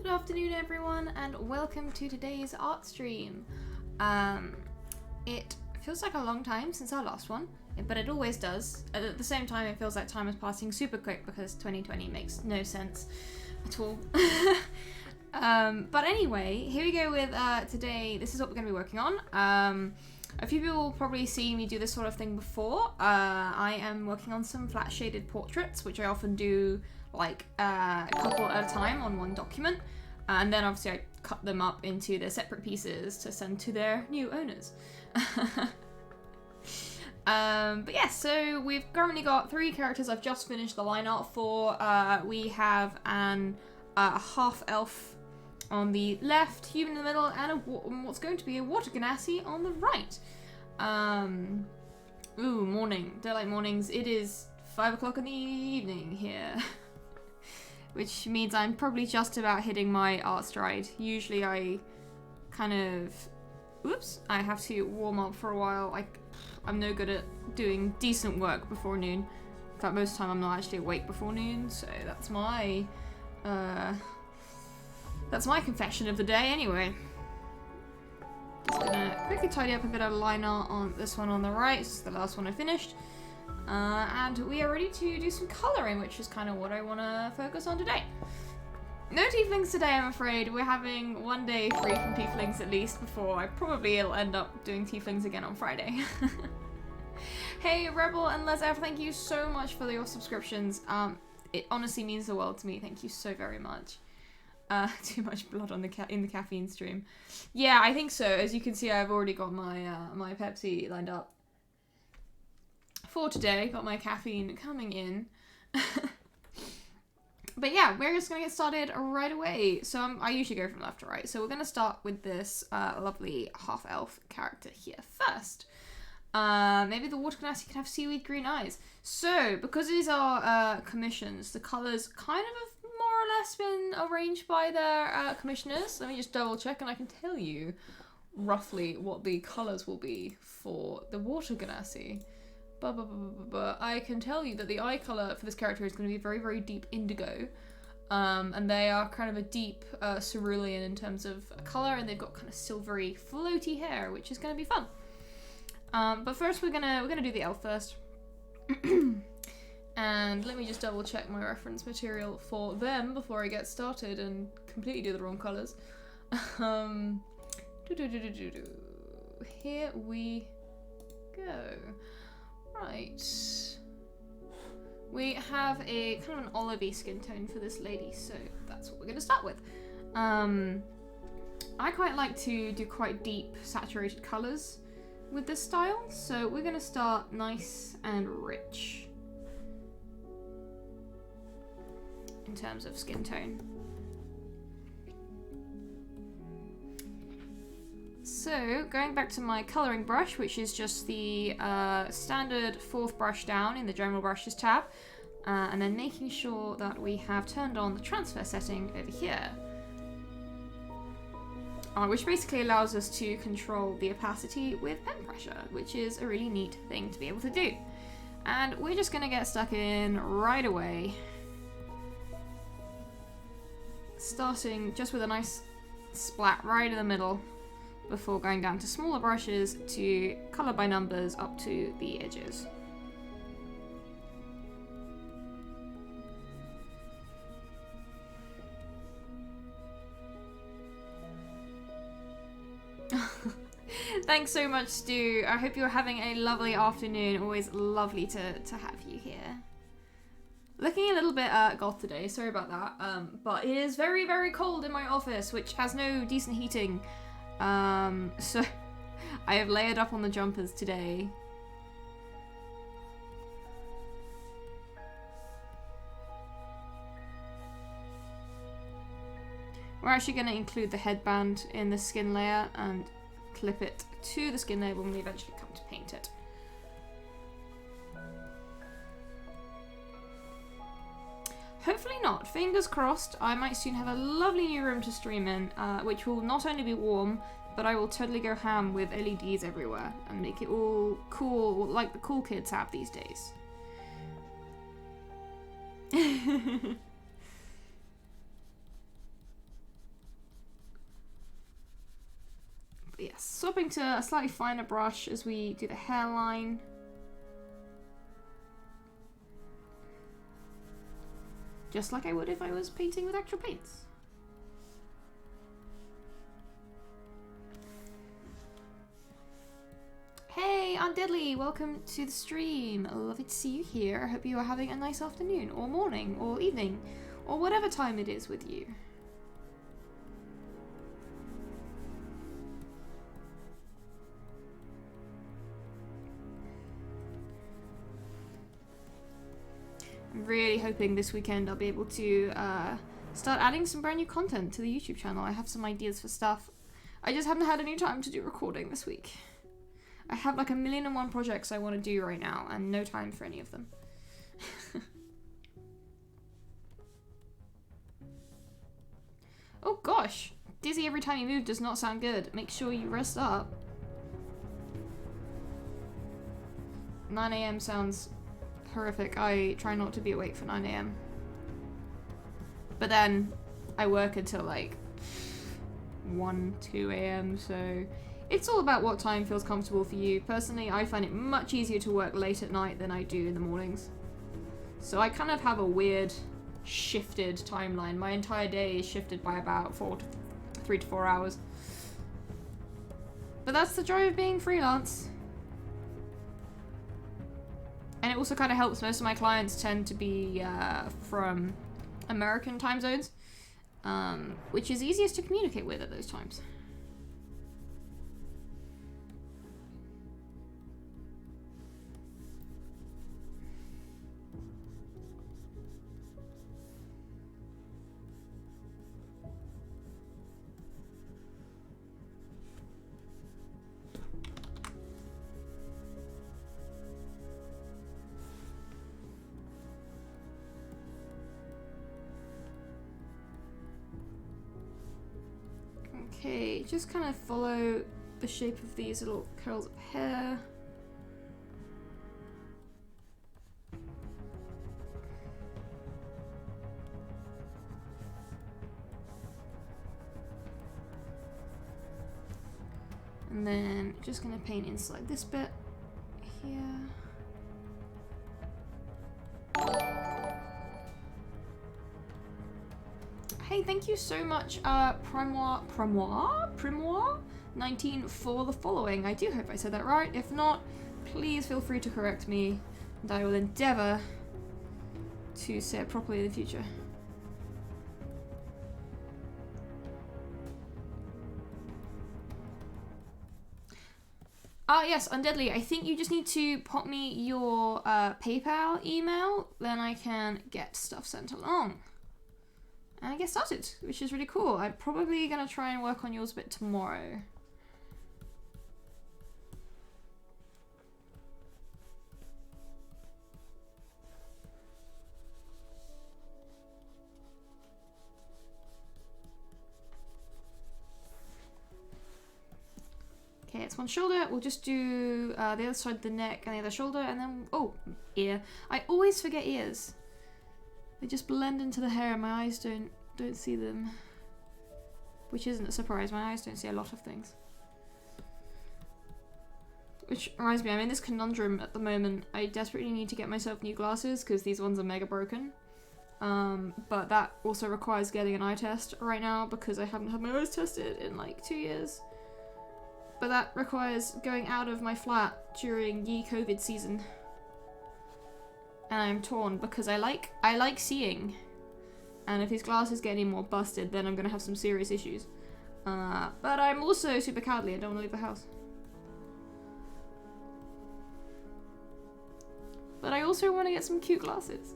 Good afternoon everyone and welcome to today's art stream. It feels like a long time since our last one, but it always does. At the same time it feels like time is passing super quick because 2020 makes no sense at all. But anyway, here we go with today. This is what we're going to be working on. A few people will probably see me do this sort of thing before. I am working on some flat shaded portraits, which I often do like a couple at a time on one document, and then obviously I cut them up into their separate pieces to send to their new owners. But yeah, so we've currently got 3 characters I've just finished the line art for. We have an half elf on the left, human in the middle, and what's going to be a water genasi on the right. Ooh, morning, daylight mornings. It is 5 o'clock in the evening here. Which means I'm probably just about hitting my art stride. Usually I kind of... Oops, I have to warm up for a while. I'm no good at doing decent work before noon. In fact, most of the time I'm not actually awake before noon, so that's my confession of the day anyway. Just gonna quickly tidy up a bit of line art on this one on the right. This is the last one I finished. And we are ready to do some colouring, which is kind of what I want to focus on today. No tieflings today, I'm afraid. We're having one day free from tieflings at least before I probably will end up doing tieflings again on Friday. Hey, Rebel and Les F, thank you so much for your subscriptions. It honestly means the world to me. Thank you so very much. Too much blood on in the caffeine stream. Yeah, I think so. As you can see, I've already got my my Pepsi lined up for today. Got my caffeine coming in. But yeah, we're just gonna get started right away. So I usually go from left to right. So we're gonna start with this lovely half-elf character here first. Maybe the water genasi can have seaweed green eyes. So because these are commissions, the colours kind of have more or less been arranged by their commissioners. Let me just double check and I can tell you roughly what the colours will be for the water genasi. But I can tell you that the eye colour for this character is going to be very, very deep indigo. And they are kind of a deep cerulean in terms of colour, and they've got kind of silvery, floaty hair, which is going to be fun. But first we're gonna do the elf first. And let me just double check my reference material for them before I get started and completely do the wrong colours. Here we go. Right. We have a kind of an olivey skin tone for this lady, so that's what we're going to start with. I quite like to do quite deep saturated colours with this style, so we're going to start nice and rich in terms of skin tone. So, going back to my colouring brush, which is just the standard 4th brush down in the general brushes tab, and then making sure that we have turned on the transfer setting over here, which basically allows us to control the opacity with pen pressure, which is a really neat thing to be able to do. And we're just going to get stuck in right away. starting just with a nice splat right in the middle before going down to smaller brushes to colour by numbers up to the edges. Thanks so much, Stu. I hope you're having a lovely afternoon. Always lovely to have you here. Looking a little bit goth today, sorry about that. But it is very, very cold in my office, which has no decent heating. So I have layered up on the jumpers today. We're actually going to include the headband in the skin layer and clip it to the skin layer when we eventually come to paint it. Hopefully not. Fingers crossed. I might soon have a lovely new room to stream in, which will not only be warm, but I will totally go ham with LEDs everywhere and make it all cool, like the cool kids have these days. Yes, swapping to a slightly finer brush as we do the hairline. Just like I would if I was painting with actual paints. Hey, Aunt Deadly, welcome to the stream. Lovely to see you here. I hope you are having a nice afternoon, or morning, or evening, or whatever time it is with you. I'm really hoping this weekend I'll be able to start adding some brand new content to the YouTube channel. I have some ideas for stuff. I just haven't had any time to do recording this week. I have like 1,000,001 projects I want to do right now and no time for any of them. Oh gosh, dizzy every time you move does not sound good. Make sure you rest up. 9 AM sounds horrific. I try not to be awake for 9 AM. But then I work until like 1, 2 AM, so it's all about what time feels comfortable for you. Personally, I find it much easier to work late at night than I do in the mornings. So I kind of have a weird shifted timeline. My entire day is shifted by about 3 to 4 hours. But that's the joy of being freelance. And it also kind of helps. Most of my clients tend to be from American time zones, which is easiest to communicate with at those times. Okay, just kind of follow the shape of these little curls of hair. And then just gonna paint inside this bit here. Hey, thank you so much, Primoire19 for the following. I do hope I said that right. If not, please feel free to correct me, and I will endeavour to say it properly in the future. Yes, Undeadly, I think you just need to pop me your PayPal email, then I can get stuff sent along. And I get started, which is really cool. I'm probably going to try and work on yours a bit tomorrow. Okay, it's one shoulder. We'll just do the other side of the neck and the other shoulder, and then, oh, ear. I always forget ears. They just blend into the hair and my eyes don't don't see them. Which isn't a surprise, my eyes don't see a lot of things. Which reminds me, I'm in this conundrum at the moment. I desperately need to get myself new glasses because these ones are mega broken. But that also requires getting an eye test right now because I haven't had my eyes tested in like 2 years. But that requires going out of my flat during ye COVID season. And I'm torn because I like seeing. And if these glasses get any more busted, then I'm gonna have some serious issues. But I'm also super cuddly and don't want to leave the house. But I also want to get some cute glasses.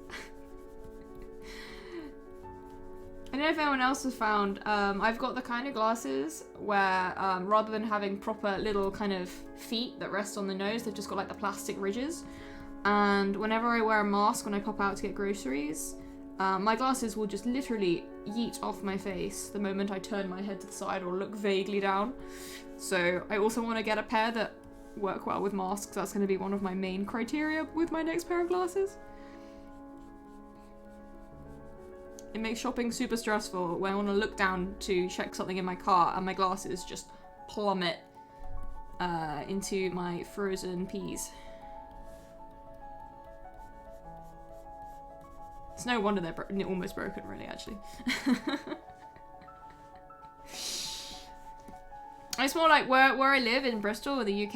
I don't know if anyone else has found, I've got the kind of glasses where rather than having proper little kind of feet that rest on the nose, they've just got like the plastic ridges. And whenever I wear a mask when I pop out to get groceries, my glasses will just literally yeet off my face the moment I turn my head to the side or look vaguely down. So I also want to get a pair that work well with masks. That's going to be one of my main criteria with my next pair of glasses. It makes shopping super stressful when I want to look down to check something in my car and my glasses just plummet into my frozen peas. It's no wonder they're almost broken, really, actually. It's more like where I live in Bristol in the UK,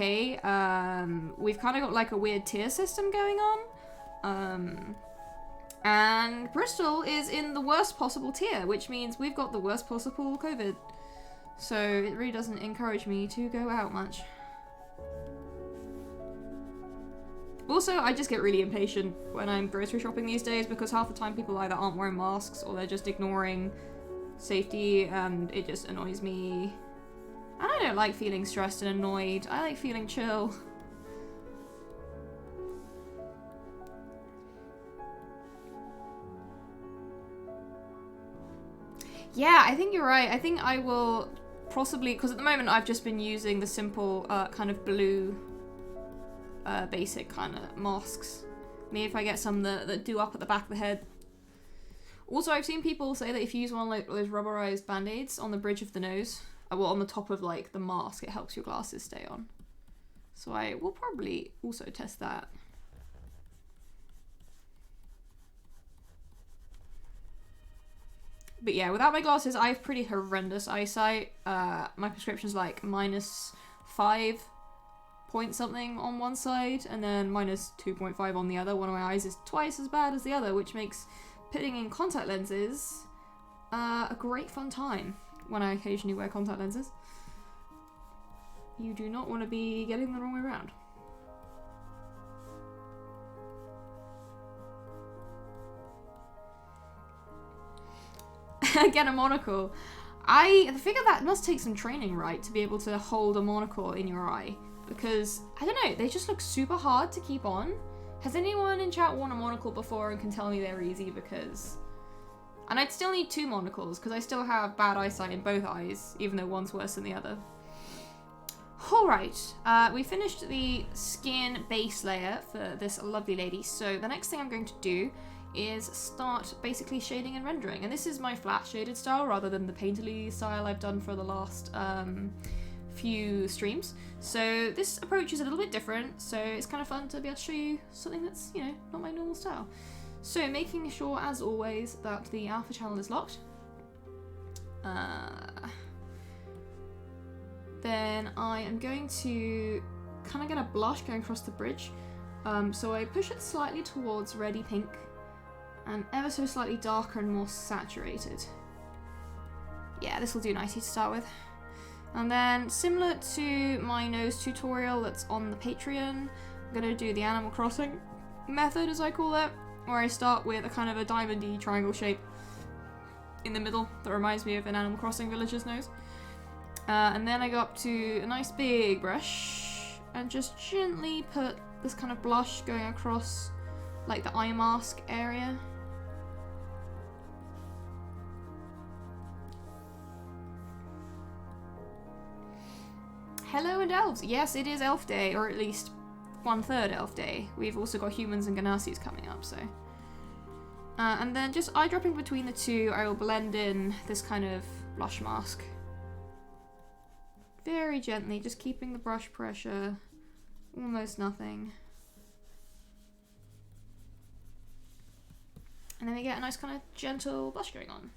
we've kind of got like a weird tier system going on. And Bristol is in the worst possible tier, which means we've got the worst possible COVID. So it really doesn't encourage me to go out much. Also, I just get really impatient when I'm grocery shopping these days because half the time people either aren't wearing masks or they're just ignoring safety, and it just annoys me. And I don't like feeling stressed and annoyed. I like feeling chill. Yeah, I think you're right. I think I will possibly, because at the moment I've just been using the simple kind of blue basic kind of masks. Maybe if I get some that do up at the back of the head. Also, I've seen people say that if you use one like those rubberized band-aids on the bridge of the nose, well, on the top of like the mask, it helps your glasses stay on. So I will probably also test that. But yeah, without my glasses, I have pretty horrendous eyesight. My prescription's like -5 point something on one side, and then -2.5 on the other. One of my eyes is twice as bad as the other, which makes putting in contact lenses a great fun time when I occasionally wear contact lenses. You do not want to be getting the wrong way around. Get a monocle. I figure that must take some training, right, to be able to hold a monocle in your eye. Because, I don't know, they just look super hard to keep on. Has anyone in chat worn a monocle before and can tell me they're easy? Because... And I'd still need 2 monocles, because I still have bad eyesight in both eyes, even though one's worse than the other. Alright, we finished the skin base layer for this lovely lady, so the next thing I'm going to do is start basically shading and rendering. And this is my flat shaded style rather than the painterly style I've done for the last few streams. So this approach is a little bit different, so it's kind of fun to be able to show you something that's, you know, not my normal style. So making sure, as always, that the alpha channel is locked. Then I am going to kind of get a blush going across the bridge. So I push it slightly towards reddy pink and ever so slightly darker and more saturated. Yeah, this will do nicely to start with. And then, similar to my nose tutorial that's on the Patreon, I'm going to do the Animal Crossing method, as I call it, where I start with a kind of a diamond-y triangle shape in the middle that reminds me of an Animal Crossing villager's nose. And then I go up to a nice big brush and just gently put this kind of blush going across like the eye mask area. Hello and elves! Yes, it is Elf Day, or at least 1/3 Elf Day. We've also got humans and genasis coming up, so... And then just eyedropping between the two, I will blend in this kind of blush mask. Very gently, just keeping the brush pressure almost nothing. And then we get a nice kind of gentle blush going on.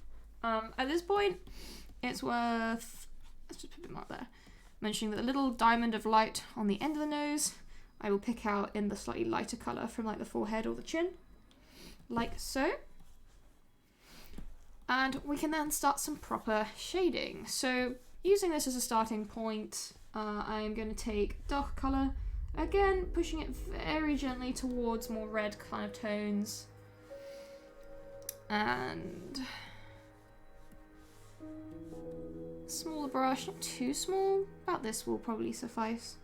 At this point, it's worth, let's just put a bit more up there, mentioning that the little diamond of light on the end of the nose, I will pick out in the slightly lighter colour from like the forehead or the chin, like so. And we can then start some proper shading. So using this as a starting point, I am going to take dark colour, again pushing it very gently towards more red kind of tones. And smaller brush, not too small, about this will probably suffice.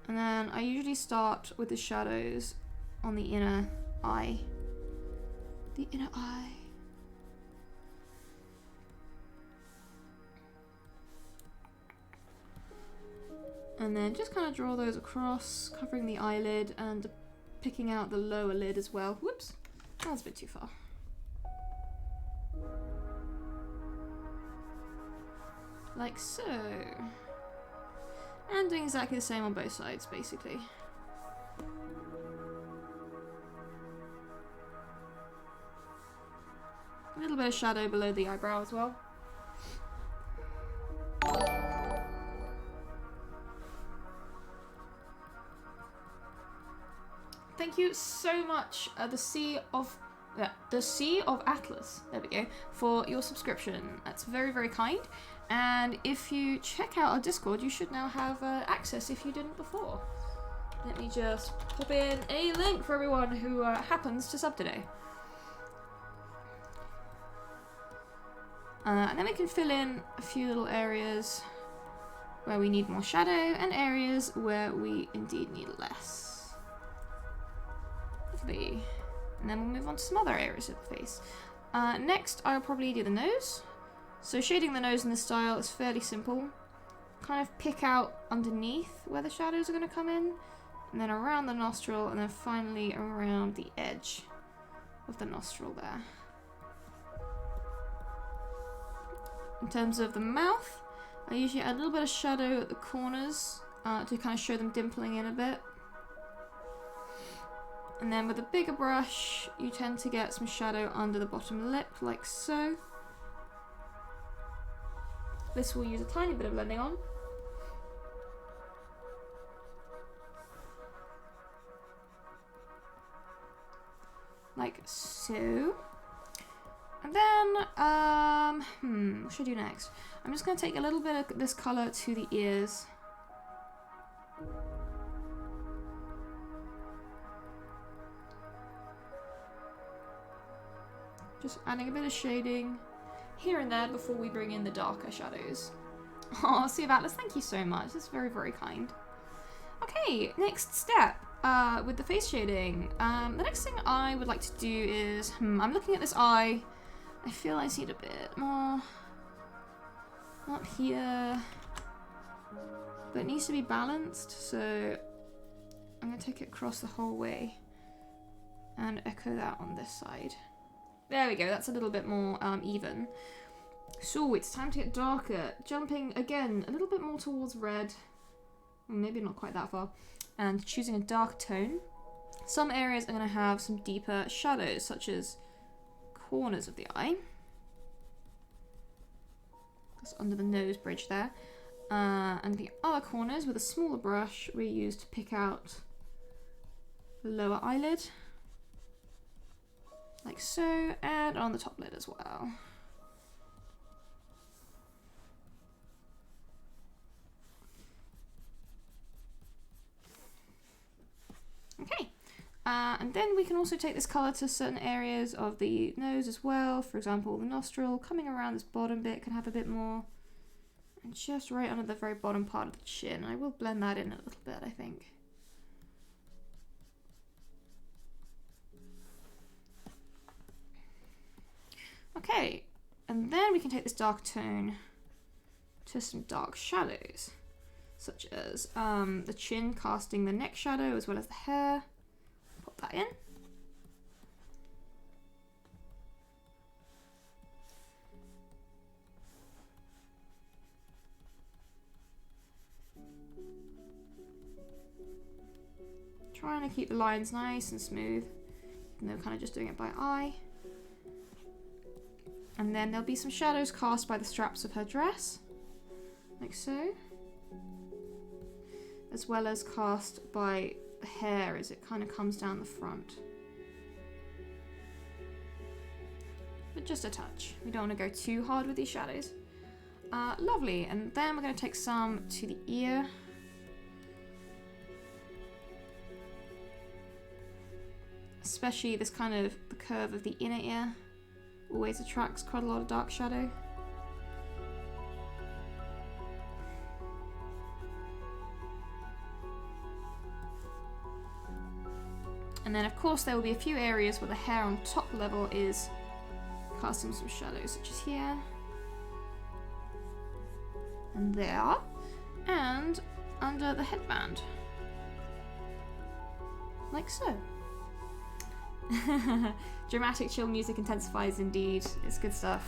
And then I usually start with the shadows on the inner eye. The inner eye. And then just kind of draw those across, covering the eyelid and picking out the lower lid as well. Whoops, that was a bit too far. Like so. And doing exactly the same on both sides, basically. A little bit of shadow below the eyebrow as well. Thank you so much, the Sea of Atlas, there we go, for your subscription. That's very, very kind. And if you check out our Discord, you should now have access if you didn't before. Let me just pop in a link for everyone who happens to sub today. And then we can fill in a few little areas where we need more shadow and areas where we indeed need less. Lovely. And then we'll move on to some other areas of the face. Next, I'll probably do the nose. So shading the nose in this style is fairly simple. Kind of pick out underneath where the shadows are going to come in, and then around the nostril, and then finally around the edge of the nostril there. In terms of the mouth, I usually add a little bit of shadow at the corners to kind of show them dimpling in a bit. And then with a bigger brush, you tend to get some shadow under the bottom lip, like so. This will use a tiny bit of blending on. Like so. And then, what should I do next? I'm just going to take a little bit of this colour to the ears. Just adding a bit of shading here and there before we bring in the darker shadows. Oh, Sea of Atlas, thank you so much. That's very, very kind. Okay, next step with the face shading. The next thing I would like to do is, I'm looking at this eye. I feel I need a bit more up here, but it needs to be balanced, so I'm going to take it across the whole way and echo that on this side. There we go, that's a little bit more even. So it's time to get darker, jumping again a little bit more towards red, maybe not quite that far, and choosing a dark tone. Some areas are going to have some deeper shadows, such as corners of the eye. That's under the nose bridge there. And the other corners, with a smaller brush, we use to pick out the lower eyelid. Like so, and on the top lid as well. Okay, and then we can also take this colour to certain areas of the nose as well. For example, the nostril coming around this bottom bit can have a bit more. And just right under the very bottom part of the chin. I will blend that in a little bit, I think. Okay, and then we can take this dark tone to some dark shadows, such as the chin casting the neck shadow as well as the hair. Pop that in. trying to keep the lines nice and smooth. And they're kind of just doing it by eye. And then there'll be some shadows cast by the straps of her dress. Like so. As well as cast by the hair as it kind of comes down the front. But just a touch. We don't want to go too hard with these shadows. Lovely. And then we're going to take some to the ear. Especially this kind of, the curve of the inner ear. Always attracts quite a lot of dark shadow. And then of course there will be a few areas where the hair on top level is casting some shadows, such as here. And there. And under the headband. Like so. Dramatic chill music intensifies indeed. It's good stuff.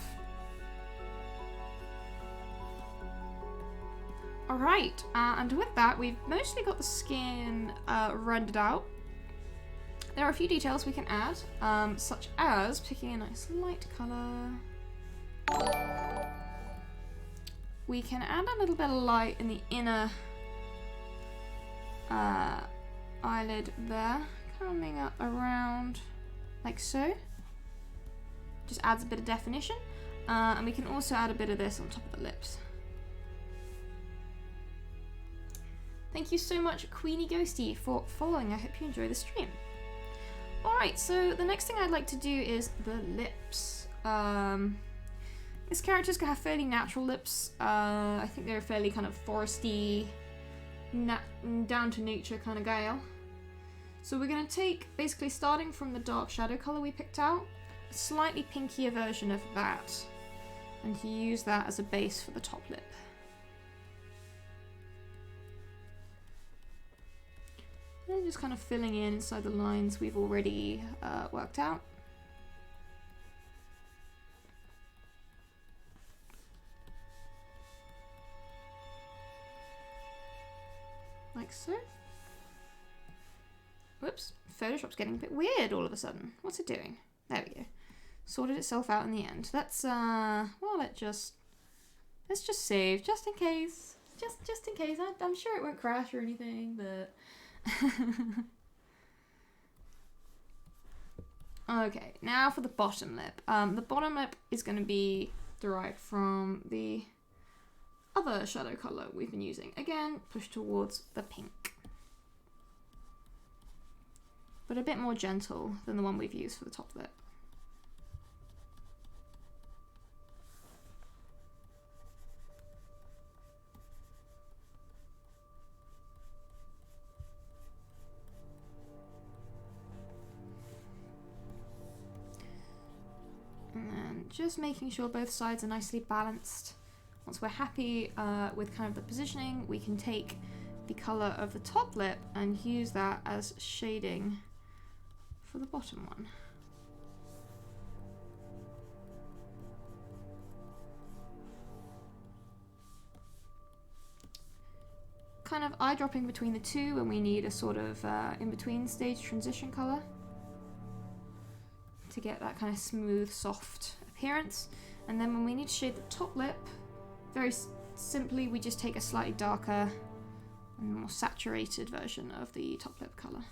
Alright, and with that we've mostly got the skin rendered out. There are a few details we can add, such as picking a nice light colour. We can add a little bit of light in the inner eyelid there, coming up around like so. Just adds a bit of definition, and we can also add a bit of this on top of the lips. Thank you so much, Queenie Ghosty, for following. I hope you enjoy the stream. Alright, so the next thing I'd like to do is the lips. This character's gonna have fairly natural lips. I think they're fairly kind of foresty, down to nature kind of gal. So we're gonna take, basically starting from the dark shadow color we picked out, a slightly pinkier version of that, and use that as a base for the top lip. And just kind of filling in inside the lines we've already worked out. Like so. Whoops, Photoshop's getting a bit weird all of a sudden. What's it doing? There we go. Sorted itself out in the end. Let's well, let's just save, just in case. Just in case. I'm sure it won't crash or anything, but okay, now for the bottom lip. The bottom lip is going to be derived from the other shadow color we've been using. Again, push towards the pink, but a bit more gentle than the one we've used for the top lip. Just making sure both sides are nicely balanced. Once we're happy with kind of the positioning, we can take the colour of the top lip and use that as shading for the bottom one. Kind of eye dropping between the two when we need a sort of in-between stage transition colour to get that kind of smooth, soft appearance. And then when we need to shade the top lip, very simply we just take a slightly darker and more saturated version of the top lip colour.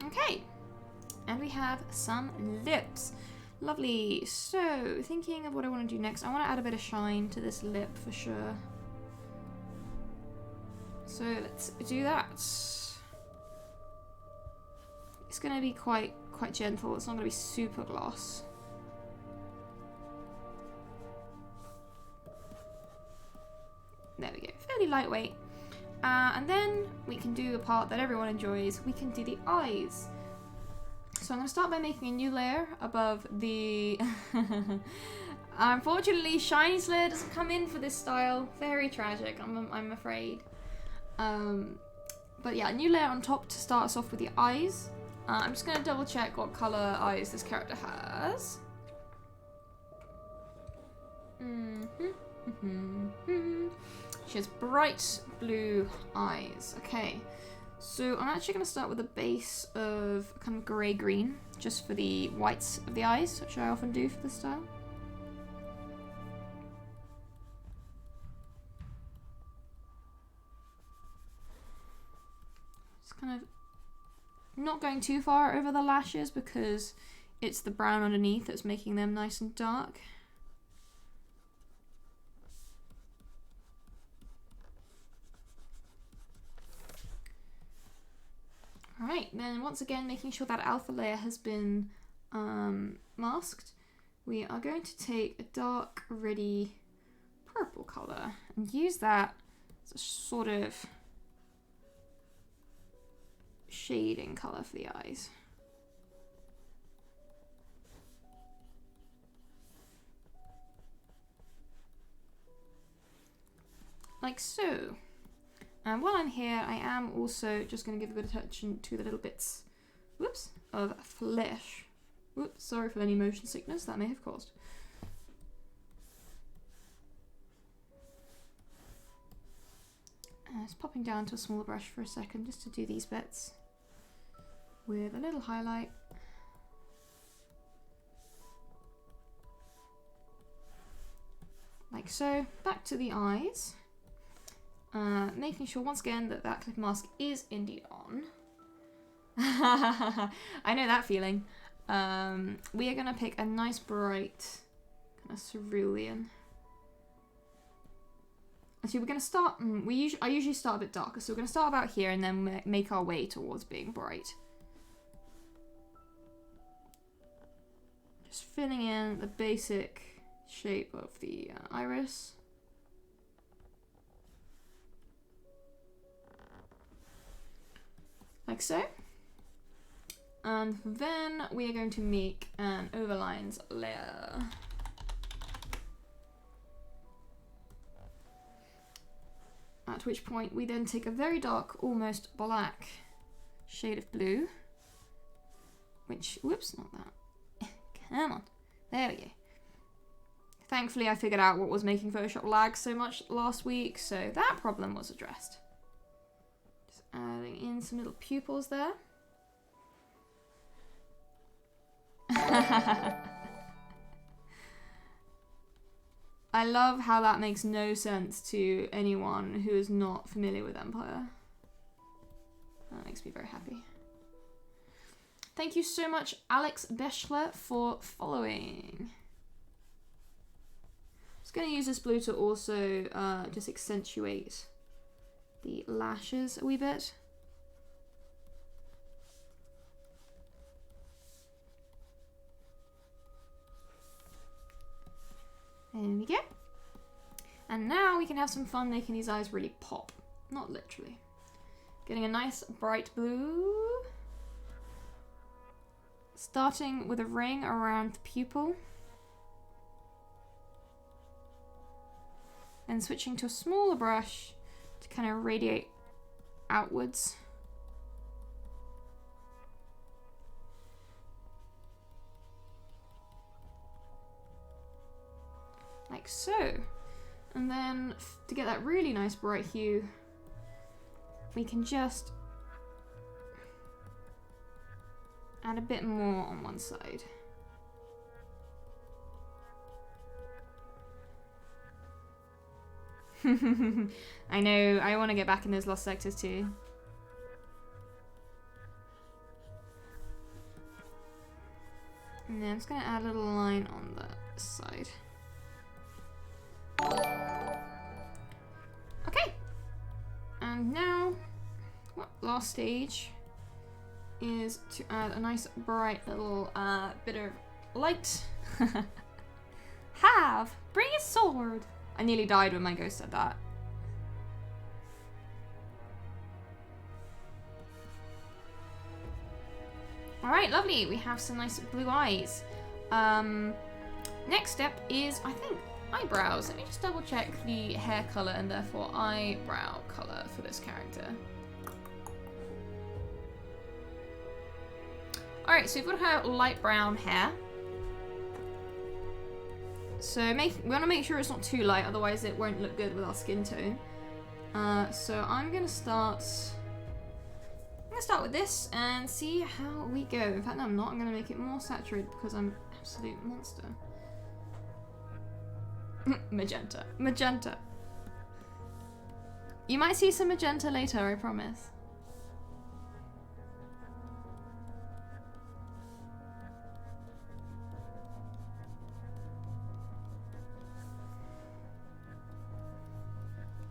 Okay, and we have some lips. Lovely. So, thinking of what I want to do next, I want to add a bit of shine to this lip for sure. So let's do that. It's going to be quite gentle. It's not going to be super gloss. There we go. Fairly lightweight. And then we can do a part that everyone enjoys. We can do the eyes. So I'm going to start by making a new layer above the... Unfortunately, Shiny's layer doesn't come in for this style. Very tragic, I'm afraid. But yeah, a new layer on top to start us off with the eyes. I'm just going to double check what colour eyes this character has. She has bright blue eyes. Okay, so I'm actually going to start with a base of kind of grey-green, just for the whites of the eyes, which I often do for this style. Just kind of not going too far over the lashes because it's the brown underneath that's making them nice and dark. Alright, then once again making sure that alpha layer has been masked, we are going to take a dark, reddy purple colour and use that as a sort of shading colour for the eyes. Like so. And while I'm here, I am also just going to give a bit of attention to the little bits, whoops, of flesh. Whoops, sorry for any motion sickness that may have caused. Just popping down to a smaller brush for a second just to do these bits with a little highlight. Like so. Back to the eyes. Making sure once again that that clip mask is indeed on. I know that feeling. We are going to pick a nice bright kind of cerulean. Actually, we're going to start, I usually start a bit darker, so we're going to start about here and then make our way towards being bright. Just filling in the basic shape of the iris. Like so. And then we are going to make an overlines layer. At which point we then take a very dark, almost black shade of blue. Which, whoops, not that. Come on. There we go. Thankfully I figured out what was making Photoshop lag so much last week, so that problem was addressed. Just adding in some little pupils there. I love how that makes no sense to anyone who is not familiar with Empire. That makes me very happy. Thank you so much, Alex Beschler, for following. I'm just going to use this blue to also just accentuate the lashes a wee bit. There we go. And now we can have some fun making these eyes really pop. Not literally. Getting a nice bright blue. Starting with a ring around the pupil. And switching to a smaller brush to kind of radiate outwards. Like so. And then to get that really nice bright hue, we can just add a bit more on one side. I know, I want to get back in those lost sectors too. And then I'm just going to add a little line on the side. Okay, and now last stage is to add a nice bright little bit of light. Bring a sword. I nearly died when my ghost said that. Alright, lovely. We have some nice blue eyes. Next step is, I think, eyebrows. Let me just double check the hair colour and therefore eyebrow colour for this character. Alright, so we've got her light brown hair. So we want to make sure it's not too light, otherwise it won't look good with our skin tone. So I'm gonna start with this and see how we go. In fact, no, I'm not. I'm gonna make it more saturated because I'm an absolute monster. Magenta. Magenta. You might see some magenta later, I promise.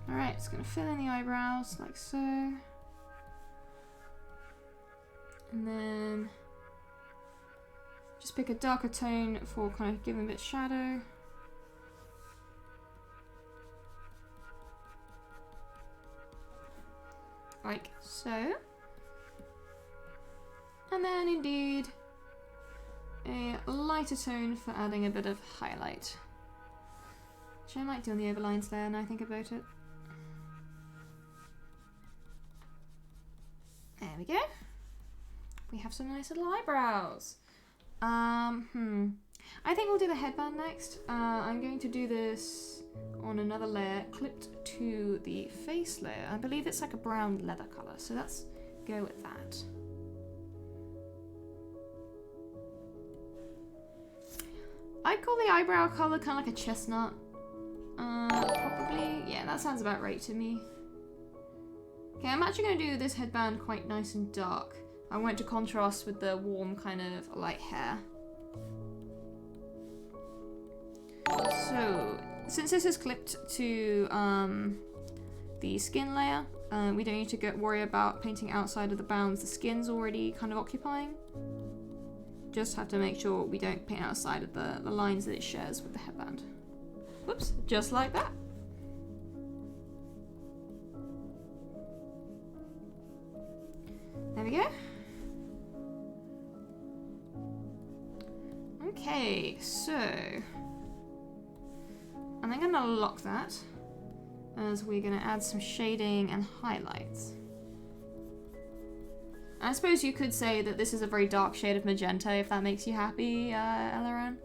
Alright, it's gonna fill in the eyebrows like so. And then just pick a darker tone for kind of giving a bit of shadow. Like so. And then indeed a lighter tone for adding a bit of highlight. Which I might do on the overlines there now I think about it. There we go. We have some nice little eyebrows. I think we'll do the headband next. I'm going to do this on another layer clipped to the face layer. I believe it's like a brown leather colour, so let's go with that. I'd call the eyebrow colour kind of like a chestnut. Probably, yeah, that sounds about right to me. Okay, I'm actually going to do this headband quite nice and dark. I want to contrast with the warm kind of light hair. So, since this is clipped to the skin layer, we don't need to worry about painting outside of the bounds the skin's already kind of occupying. Just have to make sure we don't paint outside of the lines that it shares with the headband. Whoops, just like that. There we go. Okay, so I'm then gonna lock that as we're gonna add some shading and highlights. I suppose you could say that this is a very dark shade of magenta if that makes you happy, Eleran.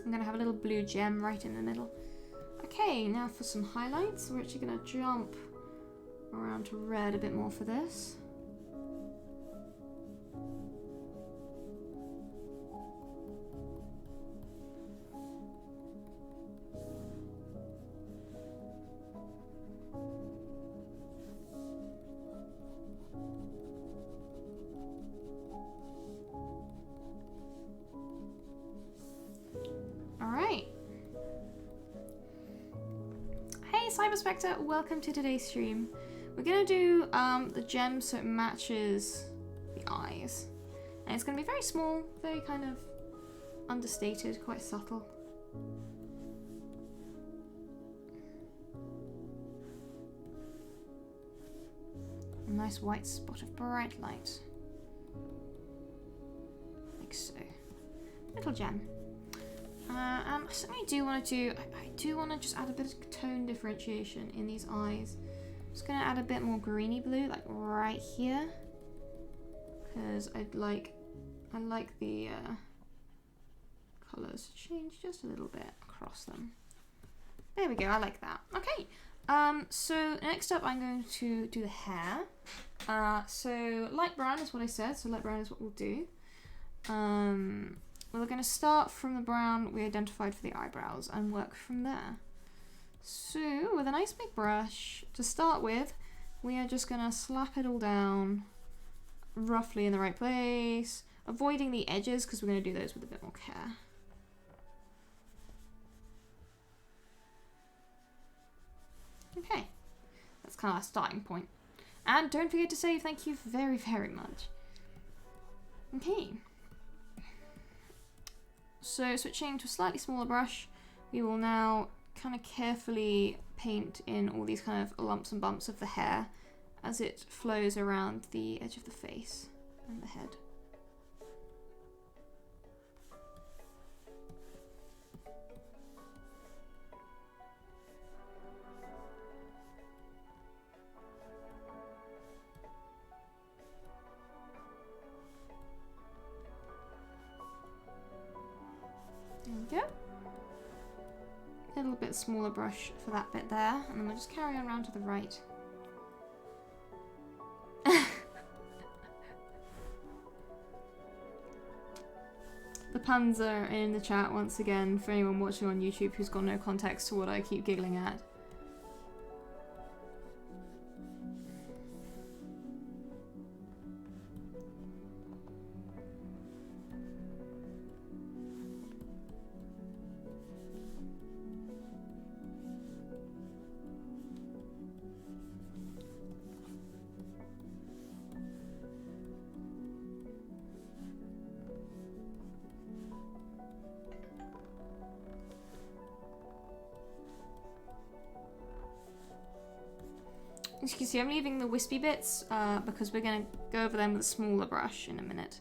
I'm gonna have a little blue gem right in the middle. Okay, now for some highlights. We're actually gonna jump around to red a bit more for this. Spectre, welcome to today's stream. We're gonna do the gem so it matches the eyes, and it's gonna be very small, very kind of understated, quite subtle. A nice white spot of bright light, like so. Little gem. Something I do want to do, I do want to just add a bit of tone differentiation in these eyes. I'm just going to add a bit more greeny blue, like right here. Because I like the colours to change just a little bit across them. There we go, I like that. Okay, so next up I'm going to do the hair. So light brown is what I said, so light brown is what we'll do. We're going to start from the brown we identified for the eyebrows and work from there. So, with a nice big brush, to start with, we are just going to slap it all down roughly in the right place, avoiding the edges because we're going to do those with a bit more care. Okay, that's kind of our starting point. And don't forget to say thank you very, very much. Okay. So switching to a slightly smaller brush, we will now kind of carefully paint in all these kind of lumps and bumps of the hair as it flows around the edge of the face and the head. bit smaller brush for that bit there, and then we'll just carry on around to the right. The puns are in the chat once again for anyone watching on YouTube who's got no context to what I keep giggling at. As you can see, I'm leaving the wispy bits because we're going to go over them with a smaller brush in a minute.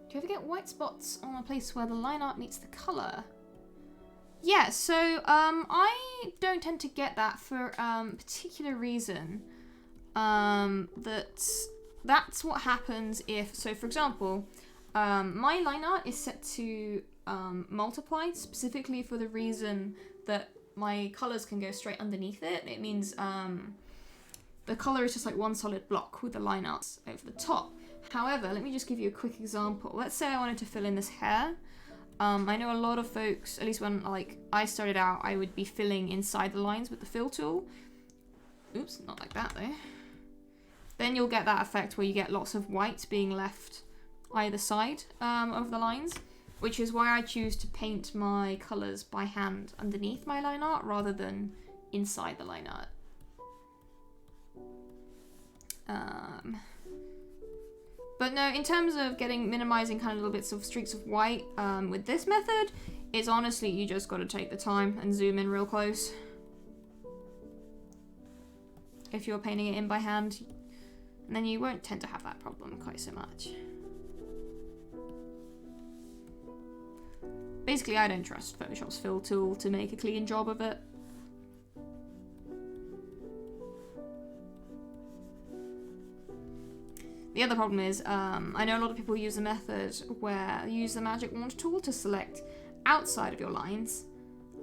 Do you ever get white spots on a place where the line art meets the colour? Yeah, so I don't tend to get that for a particular reason. That's what happens if, so for example, my line art is set to multiply specifically for the reason that my colours can go straight underneath it. It means the colour is just like one solid block with the line arts over the top. However, let me just give you a quick example. Let's say I wanted to fill in this hair. I know a lot of folks, at least when I started out, I would be filling inside the lines with the fill tool. Oops, not like that though. Then you'll get that effect where you get lots of white being left either side of the lines, which is why I choose to paint my colours by hand underneath my line art rather than inside the line art. But no, in terms of minimizing kind of little bits of streaks of white with this method, it's honestly, you just got to take the time and zoom in real close. If you're painting it in by hand, and then you won't tend to have that problem quite so much. Basically, I don't trust Photoshop's fill tool to make a clean job of it. The other problem is, I know a lot of people use a method where you use the magic wand tool to select outside of your lines.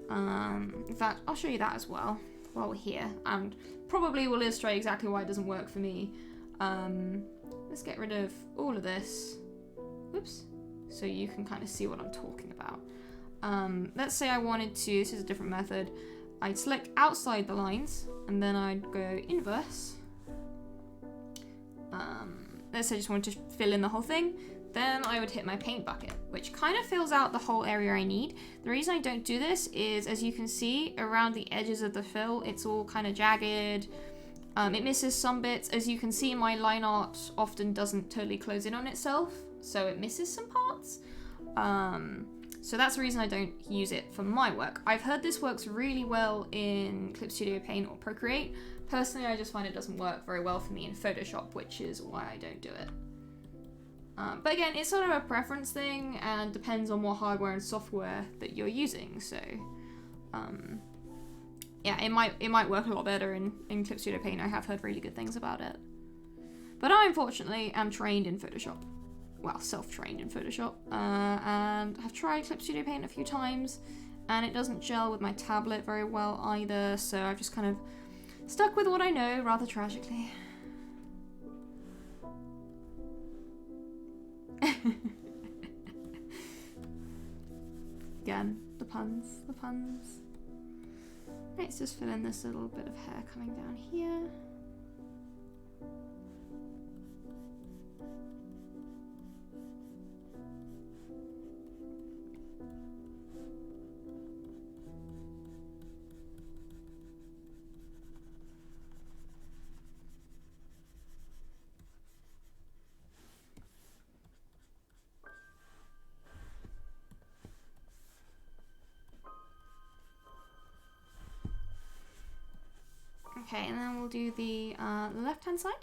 In fact, I'll show you that as well while we're here, and probably will illustrate exactly why it doesn't work for me. Let's get rid of all of this. Whoops. So you can kind of see what I'm talking about. Let's say I wanted to, this is a different method, I'd select outside the lines, and then I'd go inverse. Let's say I just wanted to fill in the whole thing, then I would hit my paint bucket, which kind of fills out the whole area I need. The reason I don't do this is, as you can see, around the edges of the fill, it's all kind of jagged. It misses some bits. As you can see, my line art often doesn't totally close in on itself, so it misses some parts. So that's the reason I don't use it for my work. I've heard this works really well in Clip Studio Paint or Procreate. Personally, I just find it doesn't work very well for me in Photoshop, which is why I don't do it. But again, it's sort of a preference thing and depends on what hardware and software that you're using. So yeah, it might work a lot better in Clip Studio Paint. I have heard really good things about it. But I, unfortunately, am trained in Photoshop. Well, self-trained in Photoshop. And have tried Clip Studio Paint a few times, and it doesn't gel with my tablet very well either, so I've just kind of stuck with what I know, rather tragically. Again, the puns. Let's just fill in this little bit of hair coming down here. Okay, and then we'll do the left-hand side.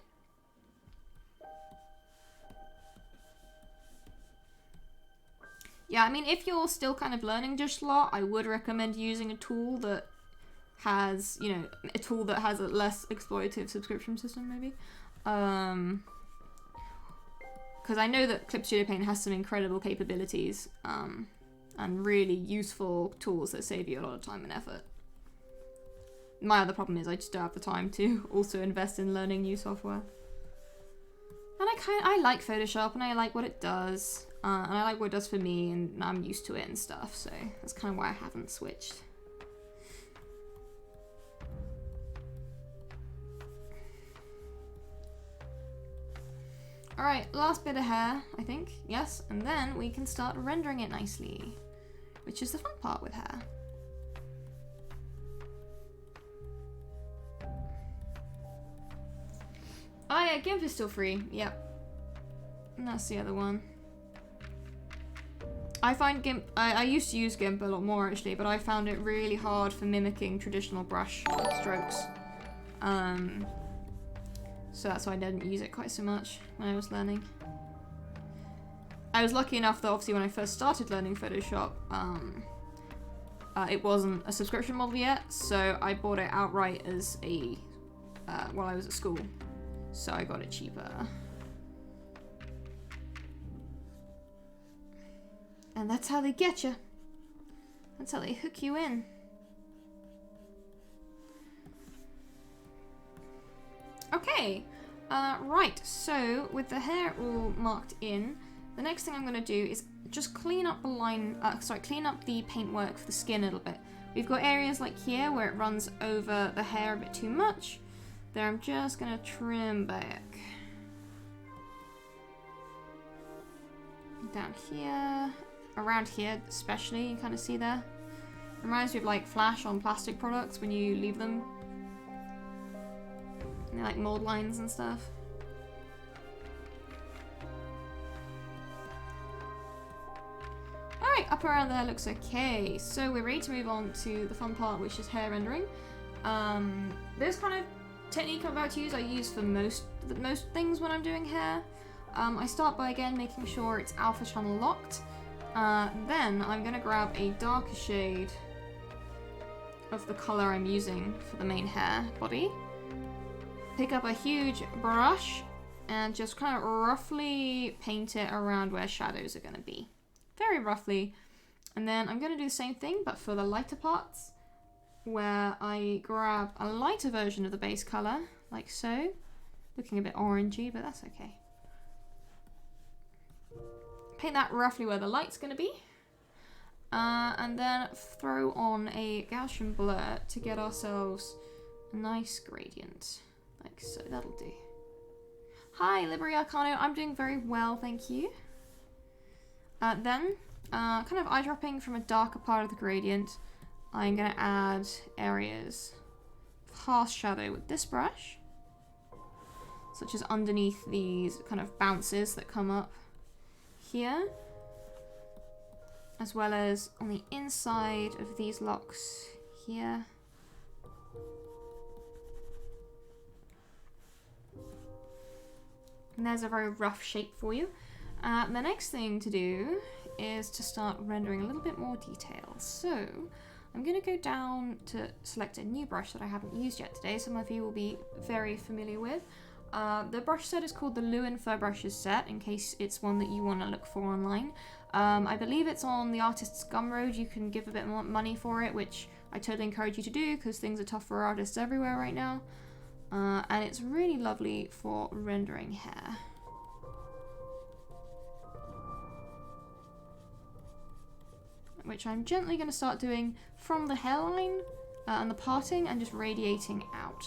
Yeah, I mean, if you're still kind of learning just a lot, I would recommend using a tool that has, you know, a less exploitative subscription system, maybe. because I know that Clip Studio Paint has some incredible capabilities and really useful tools that save you a lot of time and effort. My other problem is I just don't have the time to also invest in learning new software. And I like Photoshop and I like what it does, and I like what it does for me, and I'm used to it and stuff, so that's kind of why I haven't switched. Alright, last bit of hair, I think, yes, and then we can start rendering it nicely, which is the fun part with hair. Oh yeah, GIMP is still free, yep. And that's the other one. I find GIMP, I used to use GIMP a lot more actually, but I found it really hard for mimicking traditional brush strokes. So that's why I didn't use it quite so much when I was learning. I was lucky enough that obviously when I first started learning Photoshop, it wasn't a subscription model yet, so I bought it outright as a, while I was at school. So I got it cheaper. And that's how they get you. That's how they hook you in. Okay, right, so with the hair all marked in, the next thing I'm going to do is just clean up the line, clean up the paintwork for the skin a little bit. We've got areas like here where it runs over the hair a bit too much. There I'm just going to trim back. Down here, around here especially, you kind of see there. Reminds me of like flash on plastic products when you leave them. And they're like mold lines and stuff. Alright, up around there looks okay. So we're ready to move on to the fun part, which is hair rendering. This kind of technique I'm about to use, I use for most things when I'm doing hair. I start by again making sure it's alpha channel locked. Then I'm going to grab a darker shade of the colour I'm using for the main hair body. Pick up a huge brush and just kind of roughly paint it around where shadows are going to be. Very roughly. And then I'm going to do the same thing but for the lighter parts, where I grab a lighter version of the base colour, like so. Looking a bit orangey, but that's okay. Paint that roughly where the light's going to be. And then throw on a Gaussian blur to get ourselves a nice gradient. Like so, that'll do. Hi, Liberi Arcano, I'm doing very well, thank you. Then, kind of eyedropping from a darker part of the gradient, I'm going to add areas of harsh shadow with this brush, such as underneath these kind of bounces that come up here, as well as on the inside of these locks here. And there's a very rough shape for you. The next thing to do is to start rendering a little bit more detail. So I'm going to go down to select a new brush that I haven't used yet today. Some of you will be very familiar with. The brush set is called the Lewin Fur Brushes set, in case it's one that you want to look for online. I believe it's on the Artist's Gumroad. You can give a bit more money for it, which I totally encourage you to do because things are tough for artists everywhere right now. And it's really lovely for rendering hair. Which I'm gently going to start doing from the hairline and the parting and just radiating out.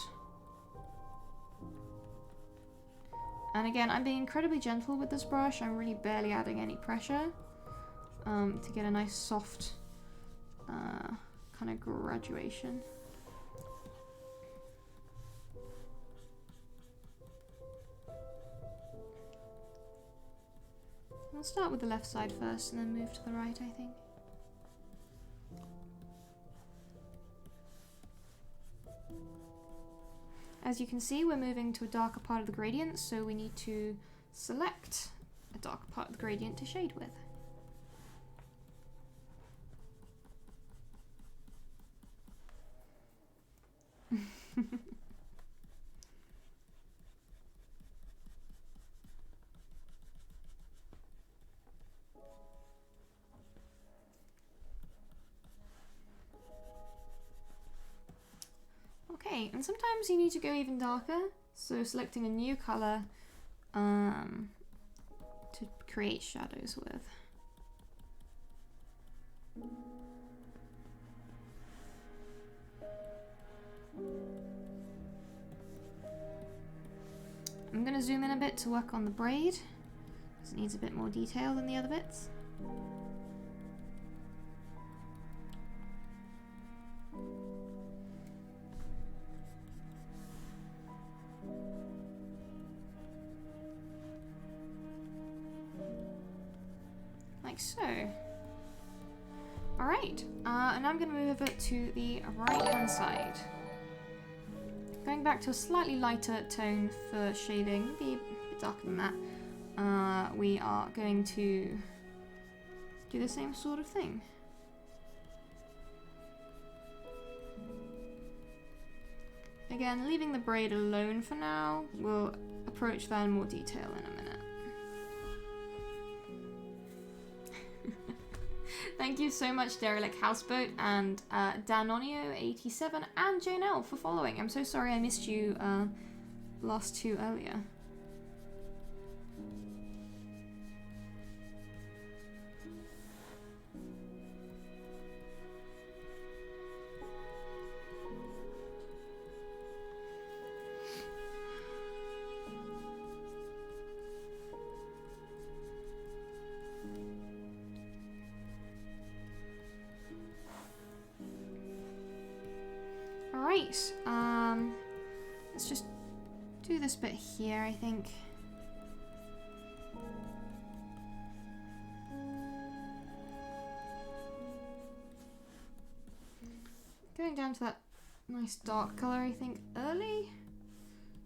And again, I'm being incredibly gentle with this brush. I'm really barely adding any pressure to get a nice soft kind of graduation. I'll start with the left side first and then move to the right, I think. As you can see, we're moving to a darker part of the gradient, so we need to select a darker part of the gradient to shade with. Okay, and sometimes you need to go even darker, so selecting a new color to create shadows with. I'm going to zoom in a bit to work on the braid, because it needs a bit more detail than the other bits. Like so. Alright, and I'm going to move it to the right hand side. Going back to a slightly lighter tone for shading, be a bit darker than that. We are going to do the same sort of thing. Again, leaving the braid alone for now. We'll approach that in more detail in a minute. Thank you so much, Derelict Houseboat, and Danonio87, and Janelle for following. I'm so sorry I missed you last two earlier. Alright, let's just do this bit here, I think. Going down to that nice dark color, I think, early,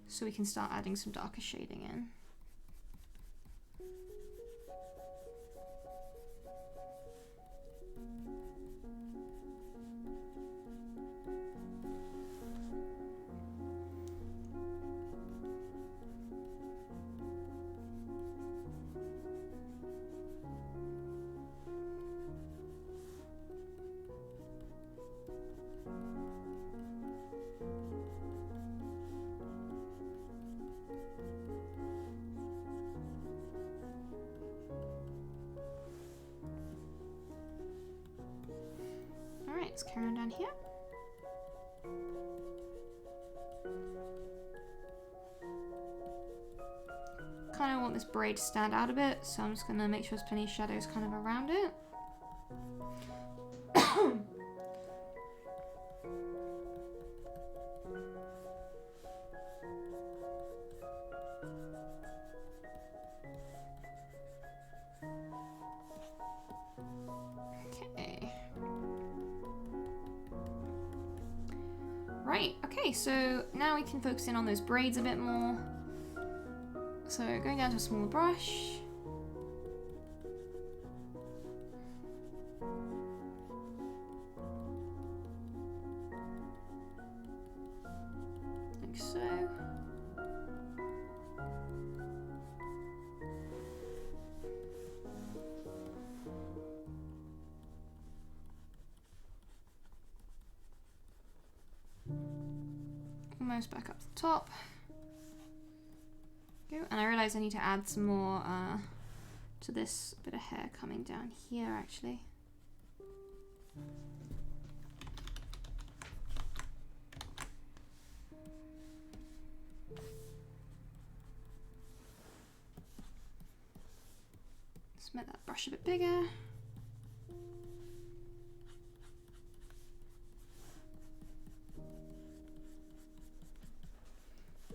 so we can start adding some darker shading in. Let's carry on down here. Kind of want this braid to stand out a bit, so I'm just going to make sure there's plenty of shadows kind of around it. Right, okay, so now we can focus in on those braids a bit more. So going down to a smaller brush. Like so. Almost back up to the top. Go. And I realise I need to add some more to this bit of hair coming down here actually. Let's make that brush a bit bigger.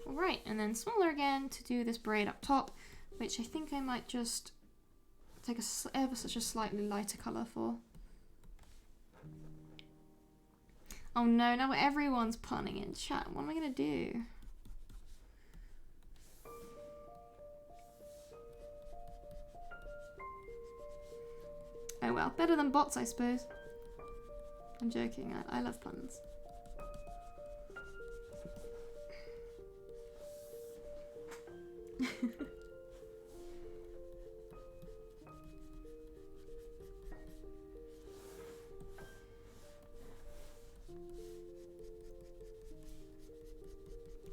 Alright, and then smaller again to do this braid up top, which I think I might just take ever such a slightly lighter colour for. Oh no, now everyone's punning in chat. What am I going to do? Oh well, better than bots, I suppose. I'm joking, I love puns.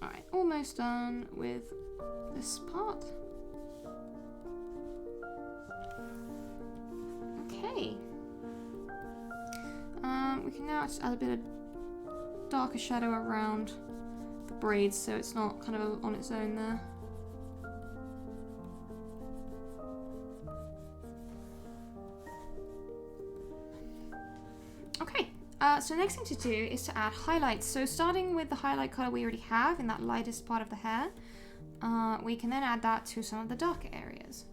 Alright, almost done with this part. Okay. We can now just add a bit of darker shadow around the braids so it's not kind of on its own there. Okay, so the next thing to do is to add highlights. So starting with the highlight color we already have in that lightest part of the hair, we can then add that to some of the darker areas.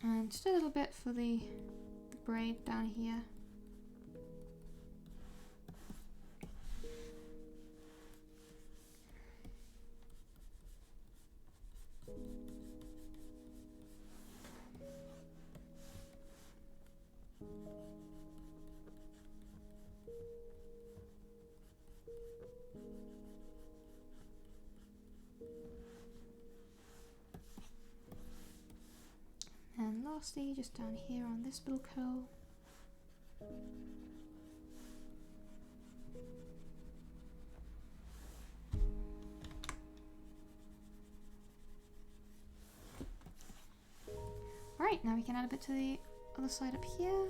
And just a little bit for the braid down here. And lastly, just down here on this little curl. Alright, now we can add a bit to the other side up here.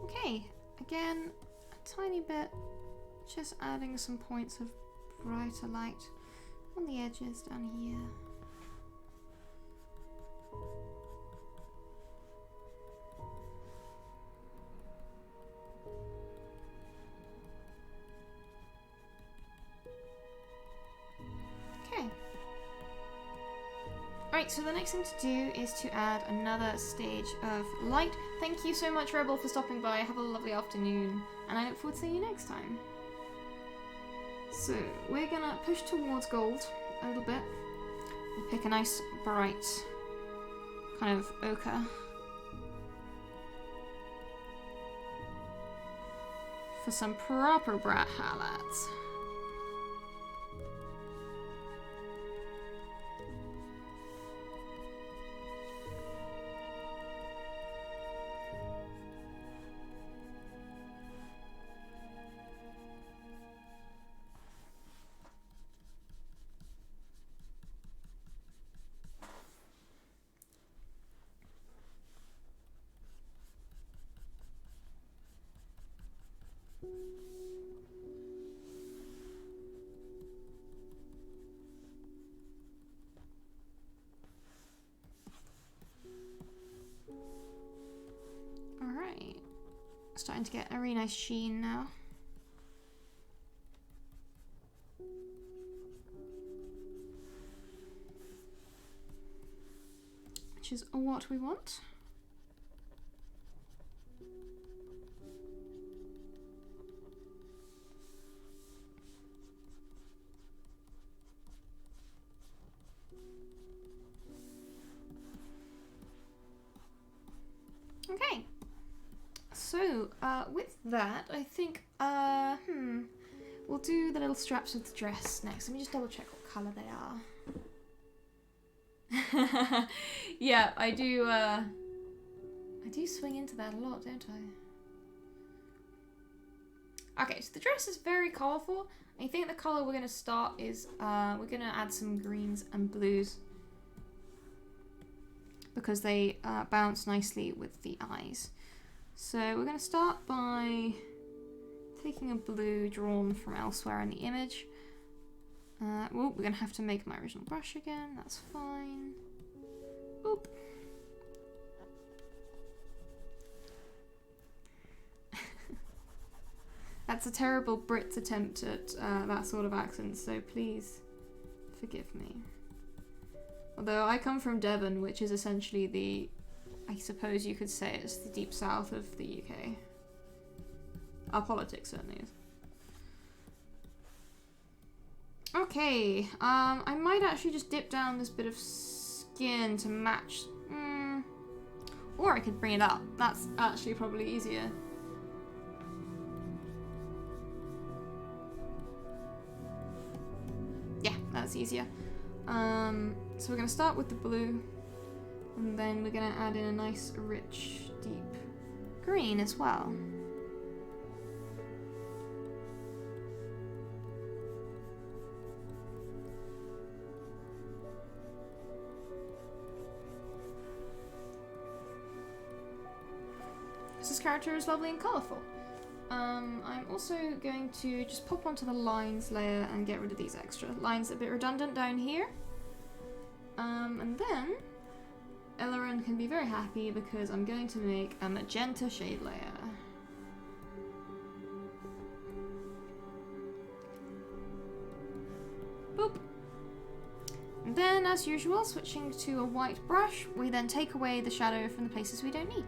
Okay, again, a tiny bit, just adding some points of brighter light on the edges down here. Okay. Right, so the next thing to do is to add another stage of light. Thank you so much, Rebel, for stopping by. Have a lovely afternoon, and I look forward to seeing you next time. So, we're gonna push towards gold a little bit. And pick a nice, bright, kind of ochre. For some proper brat highlights. Alright, starting to get a really nice sheen now. Which is what we want. Okay, so with that, I think we'll do the little straps of the dress next. Let me just double check what colour they are. Yeah, I do swing into that a lot, don't I? Okay, so the dress is very colourful. I think the colour we're going to start is we're going to add some greens and blues, because they bounce nicely with the eyes. So we're going to start by taking a blue drawn from elsewhere in the image. We're going to have to make my original brush again, that's fine. Oop. That's a terrible Brit attempt at that sort of accent, so please forgive me. Although I come from Devon, which is essentially the I suppose you could say it's the deep south of the UK. Our politics certainly is. Okay, I might actually just dip down this bit of skin to match. Or I could bring it up. That's actually probably easier. Yeah, that's easier. So we're going to start with the blue, and then we're going to add in a nice, rich, deep green as well. This character is lovely and colourful. I'm also going to just pop onto the lines layer and get rid of these extra lines a bit redundant down here. And then Ellerin can be very happy because I'm going to make a magenta shade layer. Boop. And then, as usual, switching to a white brush, we then take away the shadow from the places we don't need.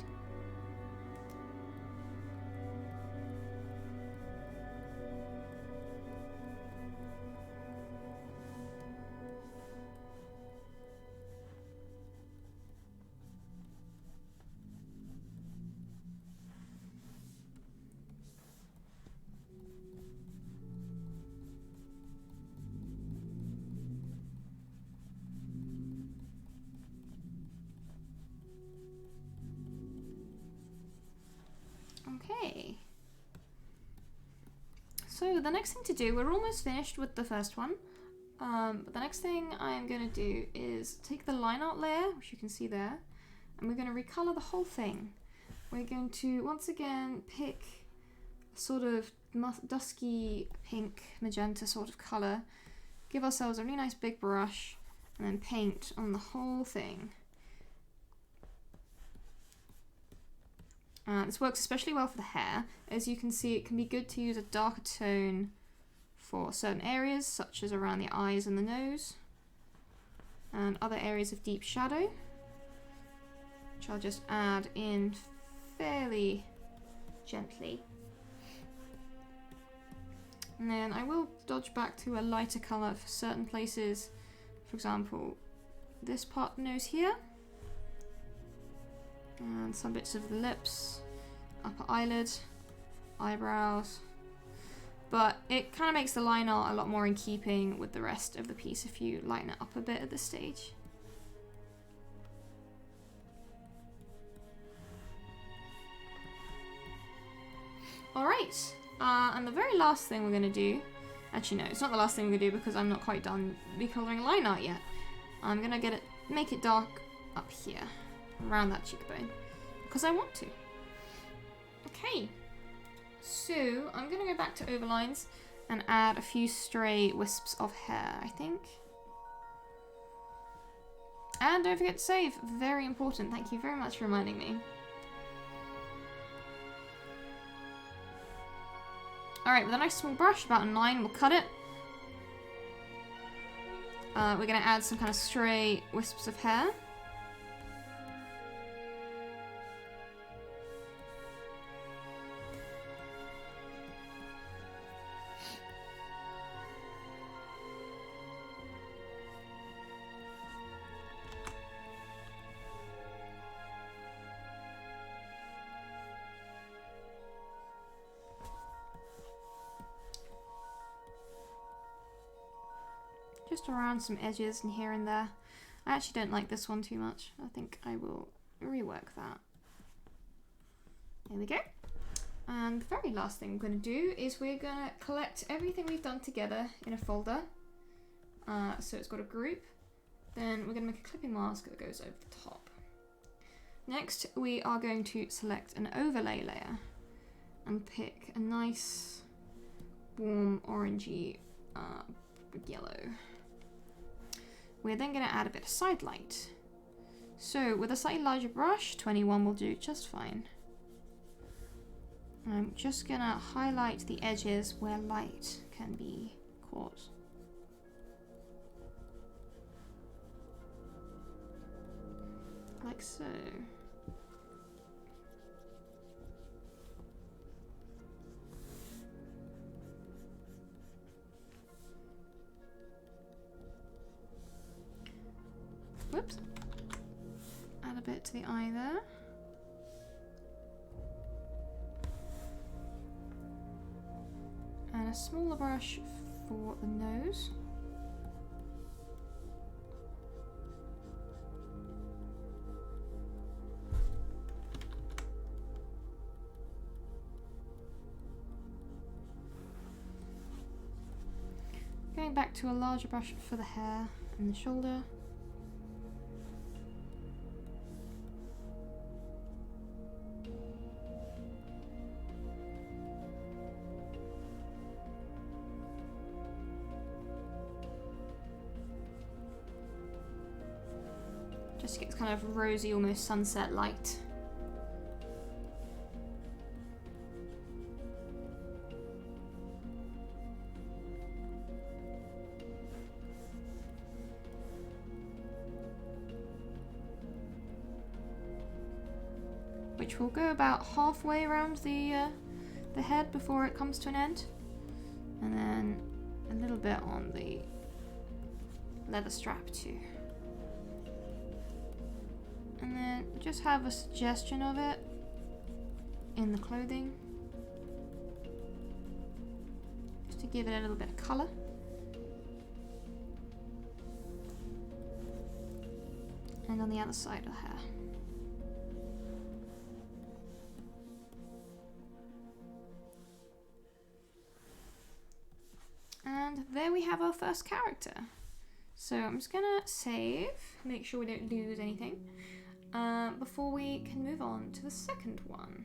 Okay. So the next thing to do, we're almost finished with the first one. But the next thing I'm going to do is take the line art layer, which you can see there, and we're going to recolor the whole thing. We're going to once again pick a sort of dusky pink magenta sort of color, give ourselves a really nice big brush, and then paint on the whole thing. This works especially well for the hair. As you can see, it can be good to use a darker tone for certain areas, such as around the eyes and the nose, and other areas of deep shadow, which I'll just add in fairly gently. And then I will dodge back to a lighter colour for certain places, for example, this part of the nose here, and some bits of the lips, upper eyelid, eyebrows. But it kind of makes the line art a lot more in keeping with the rest of the piece if you lighten it up a bit at this stage. Alright, and the very last thing we're going to do, actually no, it's not the last thing we're going to do because I'm not quite done recoloring line art yet. I'm going to make it dark up here, around that cheekbone, because I want to. Okay, so I'm going to go back to overlines and add a few stray wisps of hair, I think. And don't forget to save, very important, thank you very much for reminding me. Alright, with a nice small brush, about a 9, we'll cut it. We're going to add some kind of stray wisps of hair. Just around some edges and here and there. I actually don't like this one too much. I think I will rework that. There we go. And the very last thing we're going to do is we're going to collect everything we've done together in a folder. So it's got a group. Then we're going to make a clipping mask that goes over the top. Next, we are going to select an overlay layer and pick a nice warm orangey yellow. We're then going to add a bit of side light. So with a slightly larger brush, 21 will do just fine. I'm just going to highlight the edges where light can be caught. Like so. Whoops. Add a bit to the eye there. And a smaller brush for the nose. Going back to a larger brush for the hair and the shoulder. Just gets kind of rosy, almost sunset light. Which will go about halfway around the head before it comes to an end, and then a little bit on the leather strap too. And then just have a suggestion of it in the clothing, just to give it a little bit of colour. And on the other side of the hair. And there we have our first character. So I'm just gonna save, make sure we don't lose anything, before we can move on to the second one.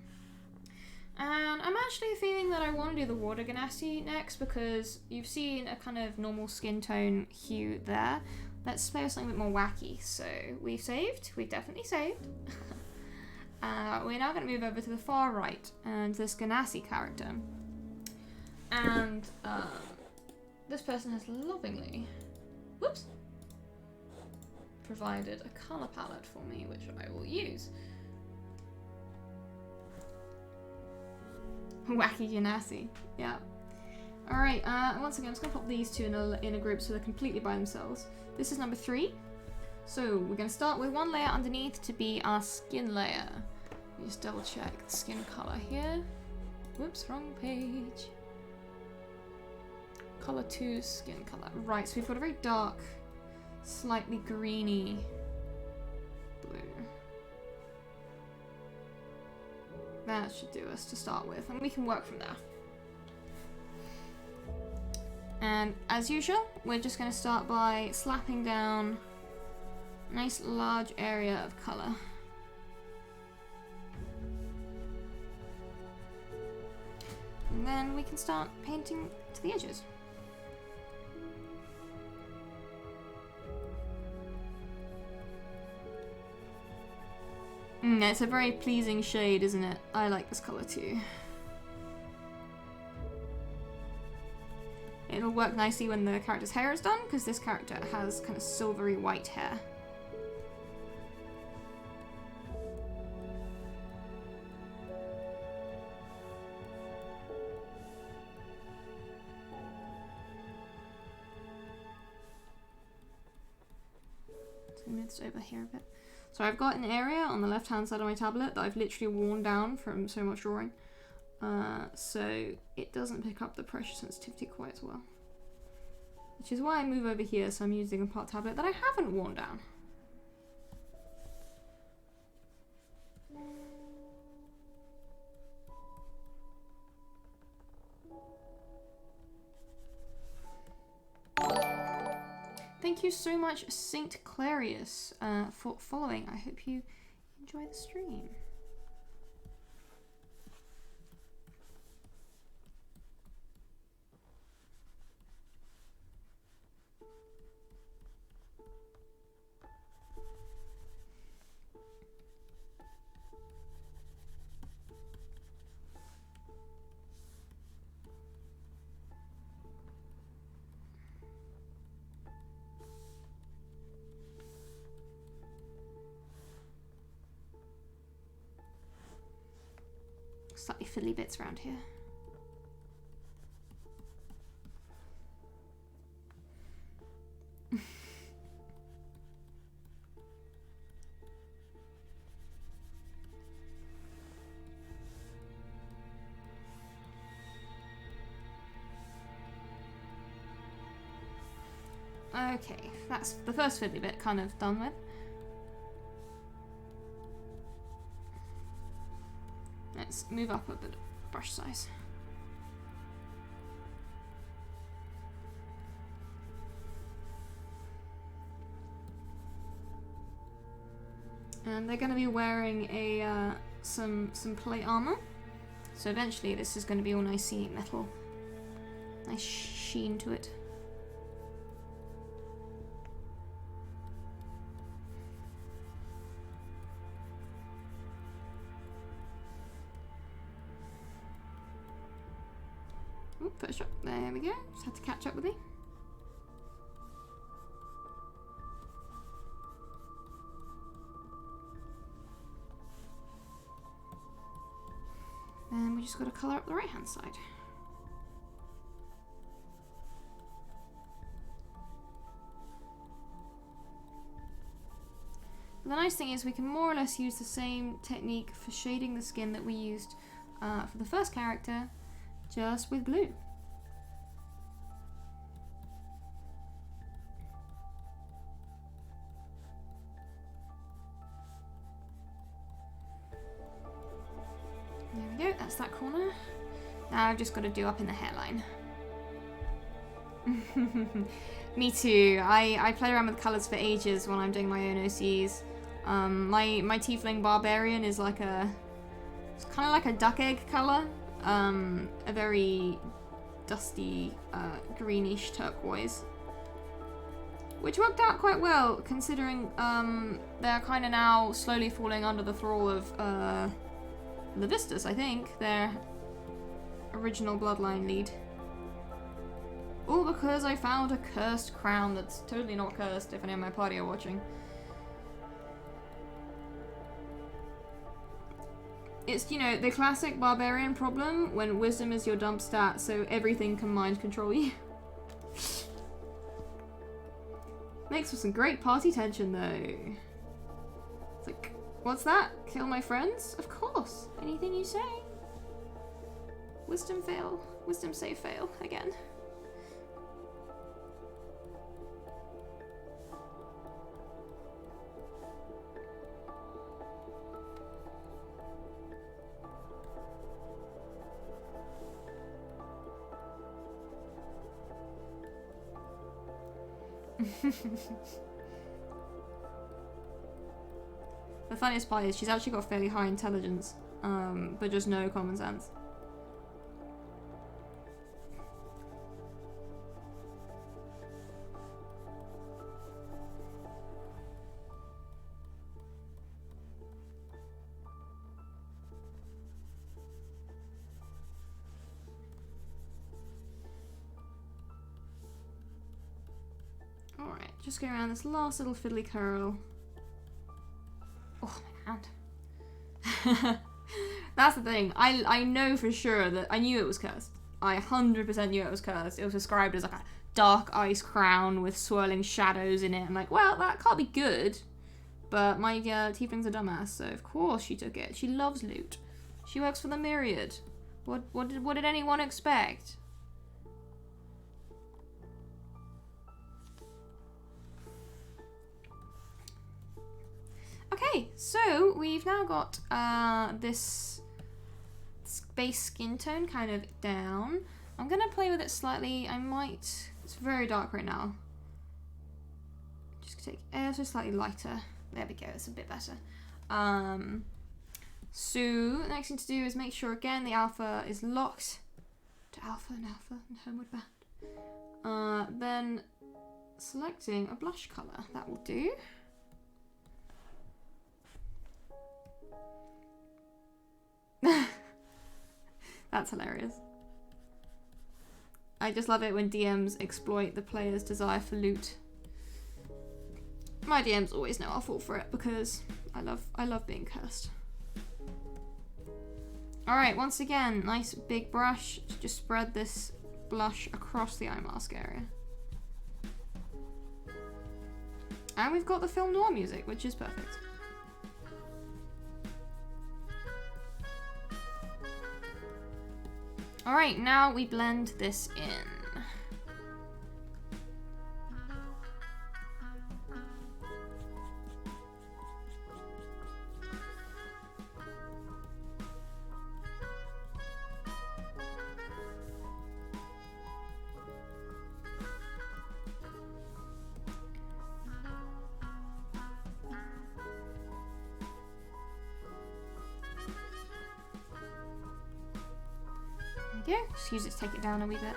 And I'm actually feeling that I want to do the water genasi next, because you've seen a kind of normal skin tone hue there. Let's play with something a bit more wacky. So we've saved, we've definitely saved. We're now going to move over to the far right and this genasi character. And this person has lovingly, whoops, provided a colour palette for me, which I will use. Wacky genasi, yeah. Alright, once again, I'm just going to pop these two in a group so they're completely by themselves. This is number 3. So we're going to start with one layer underneath to be our skin layer. Let me just double check the skin colour here. Whoops, wrong page. Colour 2, skin colour. Right, so we've got a very dark, slightly greeny blue. That should do us to start with, and we can work from there. And as usual, we're just going to start by slapping down a nice large area of colour. And then we can start painting to the edges. It's a very pleasing shade, isn't it? I like this colour too. It'll work nicely when the character's hair is done, because this character has kind of silvery white hair. Let's move this over here a bit. So I've got an area on the left hand side of my tablet that I've literally worn down from so much drawing. So it doesn't pick up the pressure sensitivity quite as well. Which is why I move over here, so I'm using a part tablet that I haven't worn down. Thank you so much, Saint Clarius, for following. I hope you enjoy the stream. Slightly fiddly bits around here. Okay, that's the first fiddly bit kind of done with. Let's move up a bit of brush size. And they're going to be wearing a some plate armor, so eventually this is going to be all nicey metal, nice sheen to it. Oh, Photoshop. There we go. Just had to catch up with me. And we just got to colour up the right hand side. But the nice thing is we can more or less use the same technique for shading the skin that we used for the first character, just with blue. There we go, that's that corner. Now I've just got to do up in the hairline. Me too. I play around with colours for ages when I'm doing my own OCs. My tiefling barbarian is like it's kind of like a duck egg colour. A very dusty greenish turquoise. Which worked out quite well considering they're kind of now slowly falling under the thrall of the Vistas, I think, their original bloodline lead. All because I found a cursed crown that's totally not cursed if any of my party are watching. It's, you know, the classic barbarian problem when wisdom is your dump stat, so everything can mind control you. Makes for some great party tension though. It's like, what's that? Kill my friends? Of course. Anything you say. Wisdom fail. Wisdom save fail again. The funniest part is she's actually got fairly high intelligence, but just no common sense. Alright, just go around this last little fiddly curl. Oh, my hand. That's the thing. I know for sure that I knew it was cursed. I 100% knew it was cursed. It was described as like a dark ice crown with swirling shadows in it. I'm like, well, that can't be good. But my tiefling's a dumbass, so of course she took it. She loves loot. She works for the Myriad. What did anyone expect? Okay, so we've now got this base skin tone kind of down. I'm going to play with it slightly. It's very dark right now. Just take ever so slightly lighter. There we go, it's a bit better. So the next thing to do is make sure again the alpha is locked to alpha and homeward bound. Then selecting a blush colour, that will do. That's hilarious. I just love it when DMs exploit the player's desire for loot. My DMs always know I'll fall for it because I love being cursed. Alright, once again, nice big brush to just spread this blush across the eye mask area. And we've got the film noir music, which is perfect. Alright, now we blend this in. we go. Just use it to take it down a wee bit.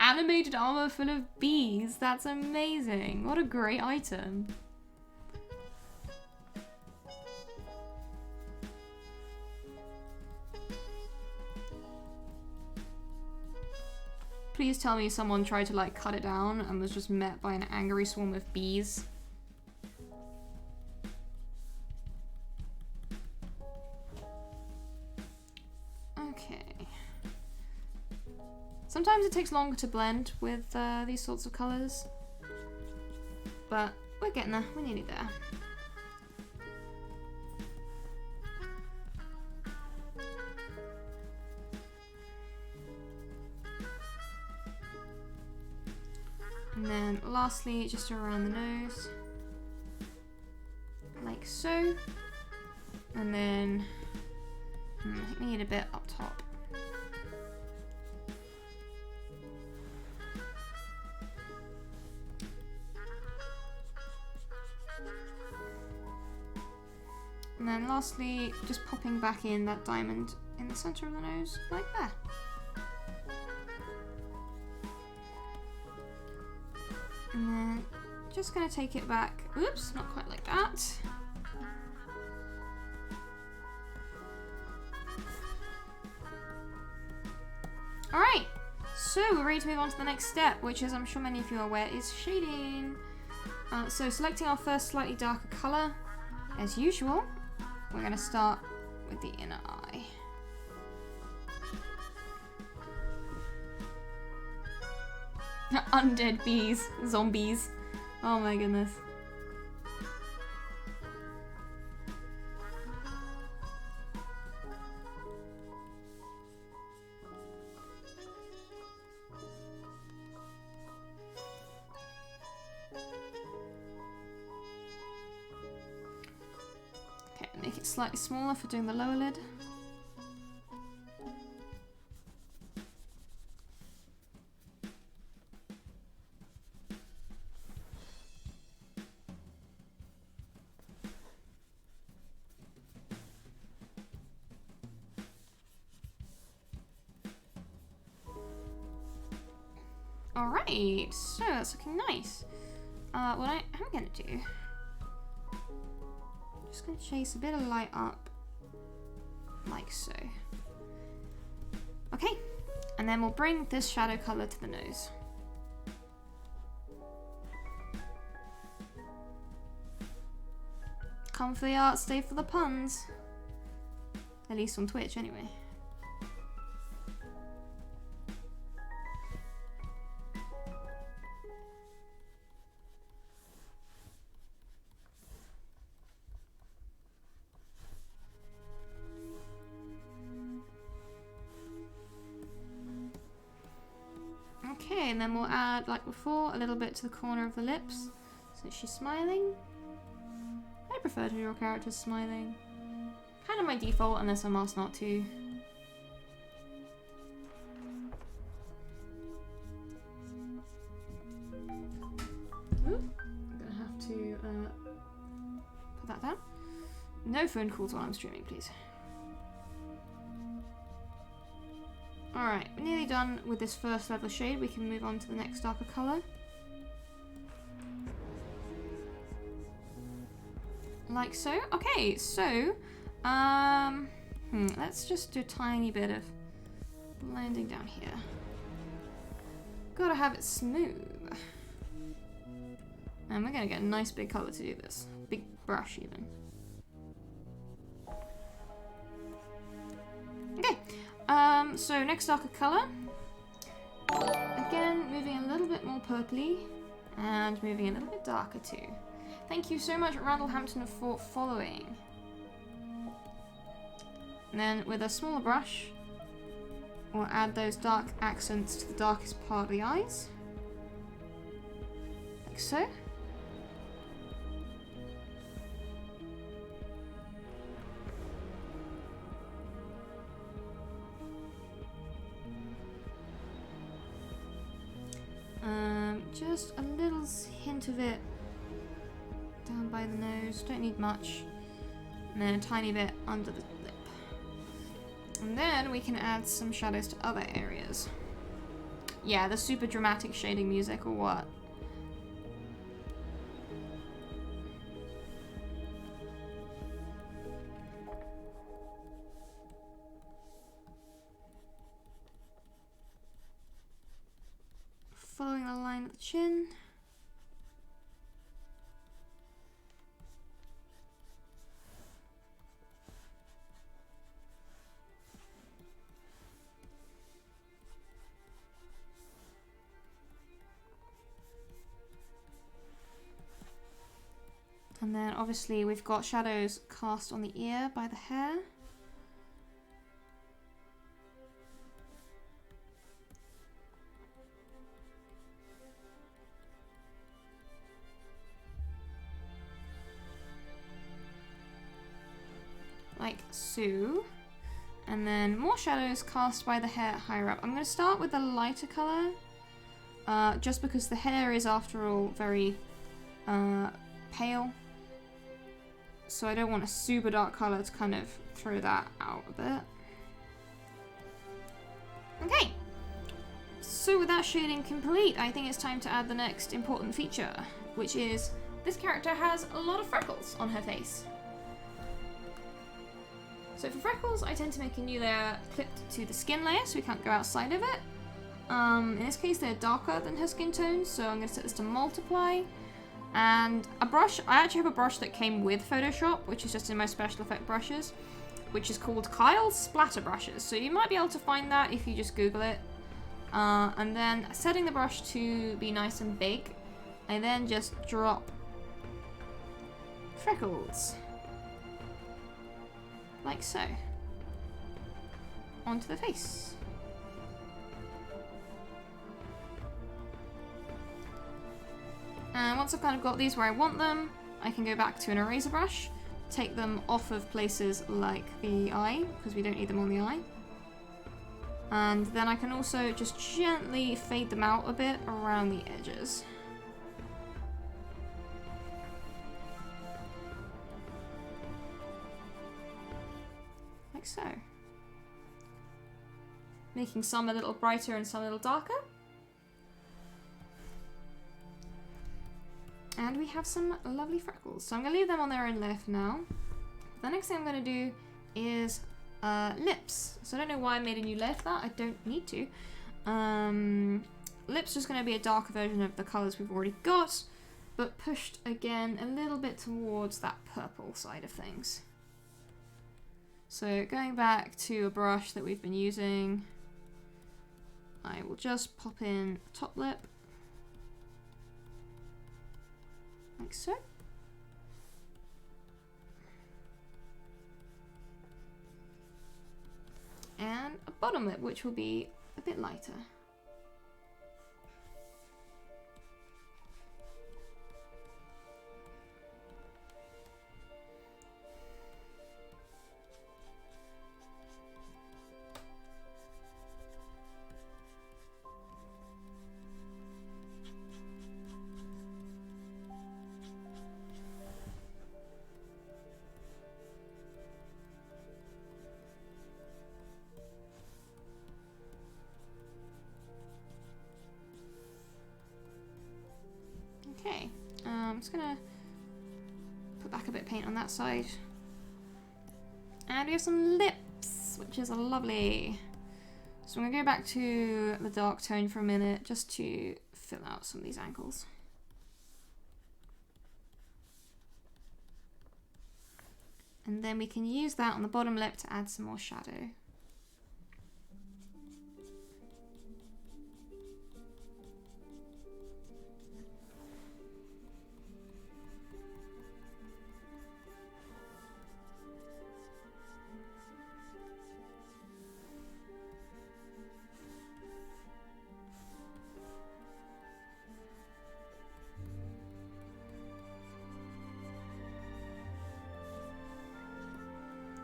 Animated armor full of bees. That's amazing. What a great item. Please tell me someone tried to like cut it down and was just met by an angry swarm of bees. Okay. Sometimes it takes longer to blend with these sorts of colours, but we're getting there. We're nearly there. And then lastly, just around the nose, like so. And then I think we need a bit up top. And then lastly, just popping back in that diamond in the center of the nose, like that. And then just gonna take it back. Oops, not quite like that. Alright, so we're ready to move on to the next step, which, as I'm sure many of you are aware, is shading. So selecting our first slightly darker colour, as usual, we're going to start with the inner eye. Undead bees, zombies. Oh my goodness. Okay, make it slightly smaller for doing the lower lid. Alright, so that's looking nice. What I'm gonna do, just gonna chase a bit of light up, like so. Okay, and then we'll bring this shadow colour to the nose. Come for the art, stay for the puns. At least on Twitch, anyway. Okay, and then we'll add, like before, a little bit to the corner of the lips, so she's smiling. I prefer to draw characters smiling. Kind of my default, unless I'm asked not to. Ooh, I'm gonna have to put that down. No phone calls while I'm streaming, please. Alright, we're nearly done with this first level shade. We can move on to the next darker colour. Like so. Okay, so let's just do a tiny bit of blending down here. Gotta have it smooth. And we're gonna get a nice big colour to do this. Big brush even. Okay. So next darker colour. Again, moving a little bit more purpley and moving a little bit darker too. Thank you so much, Randall Hampton, for following. And then with a smaller brush, we'll add those dark accents to the darkest part of the eyes. Like so. Just a little hint of it Down by the nose, don't need much. And then a tiny bit under the lip. And then we can add some shadows to other areas. Yeah, the super dramatic shading music or what? Following the line of the chin. And then obviously we've got shadows cast on the ear by the hair. Like so. And then more shadows cast by the hair higher up. I'm going to start with the lighter colour. Just because the hair is, after all, very pale. So I don't want a super dark colour to kind of throw that out a bit. Okay. So with that shading complete, I think it's time to add the next important feature, which is this character has a lot of freckles on her face. So for freckles, I tend to make a new layer clipped to the skin layer so we can't go outside of it. In this case, they're darker than her skin tone, so I'm going to set this to multiply. And a brush, I actually have a brush that came with Photoshop, which is just in my special effect brushes, which is called Kyle's Splatter Brushes. So you might be able to find that if you just Google it. And then setting the brush to be nice and big, I then just drop freckles, like so, onto the face. And once I've kind of got these where I want them, I can go back to an eraser brush, take them off of places like the eye, because we don't need them on the eye. And then I can also just gently fade them out a bit around the edges. Like so. Making some a little brighter and some a little darker. And we have some lovely freckles. So I'm going to leave them on their own left now. The next thing I'm going to do is lips. So I don't know why I made a new layer for that. I don't need to. Lips is going to be a darker version of the colours we've already got, but pushed again a little bit towards that purple side of things. So going back to a brush that we've been using, I will just pop in a top lip. Like so. And a bottom lip, which will be a bit lighter. Okay, I'm just gonna put back a bit of paint on that side. And we have some lips, which is lovely. So I'm gonna go back to the dark tone for a minute just to fill out some of these angles. And then we can use that on the bottom lip to add some more shadow.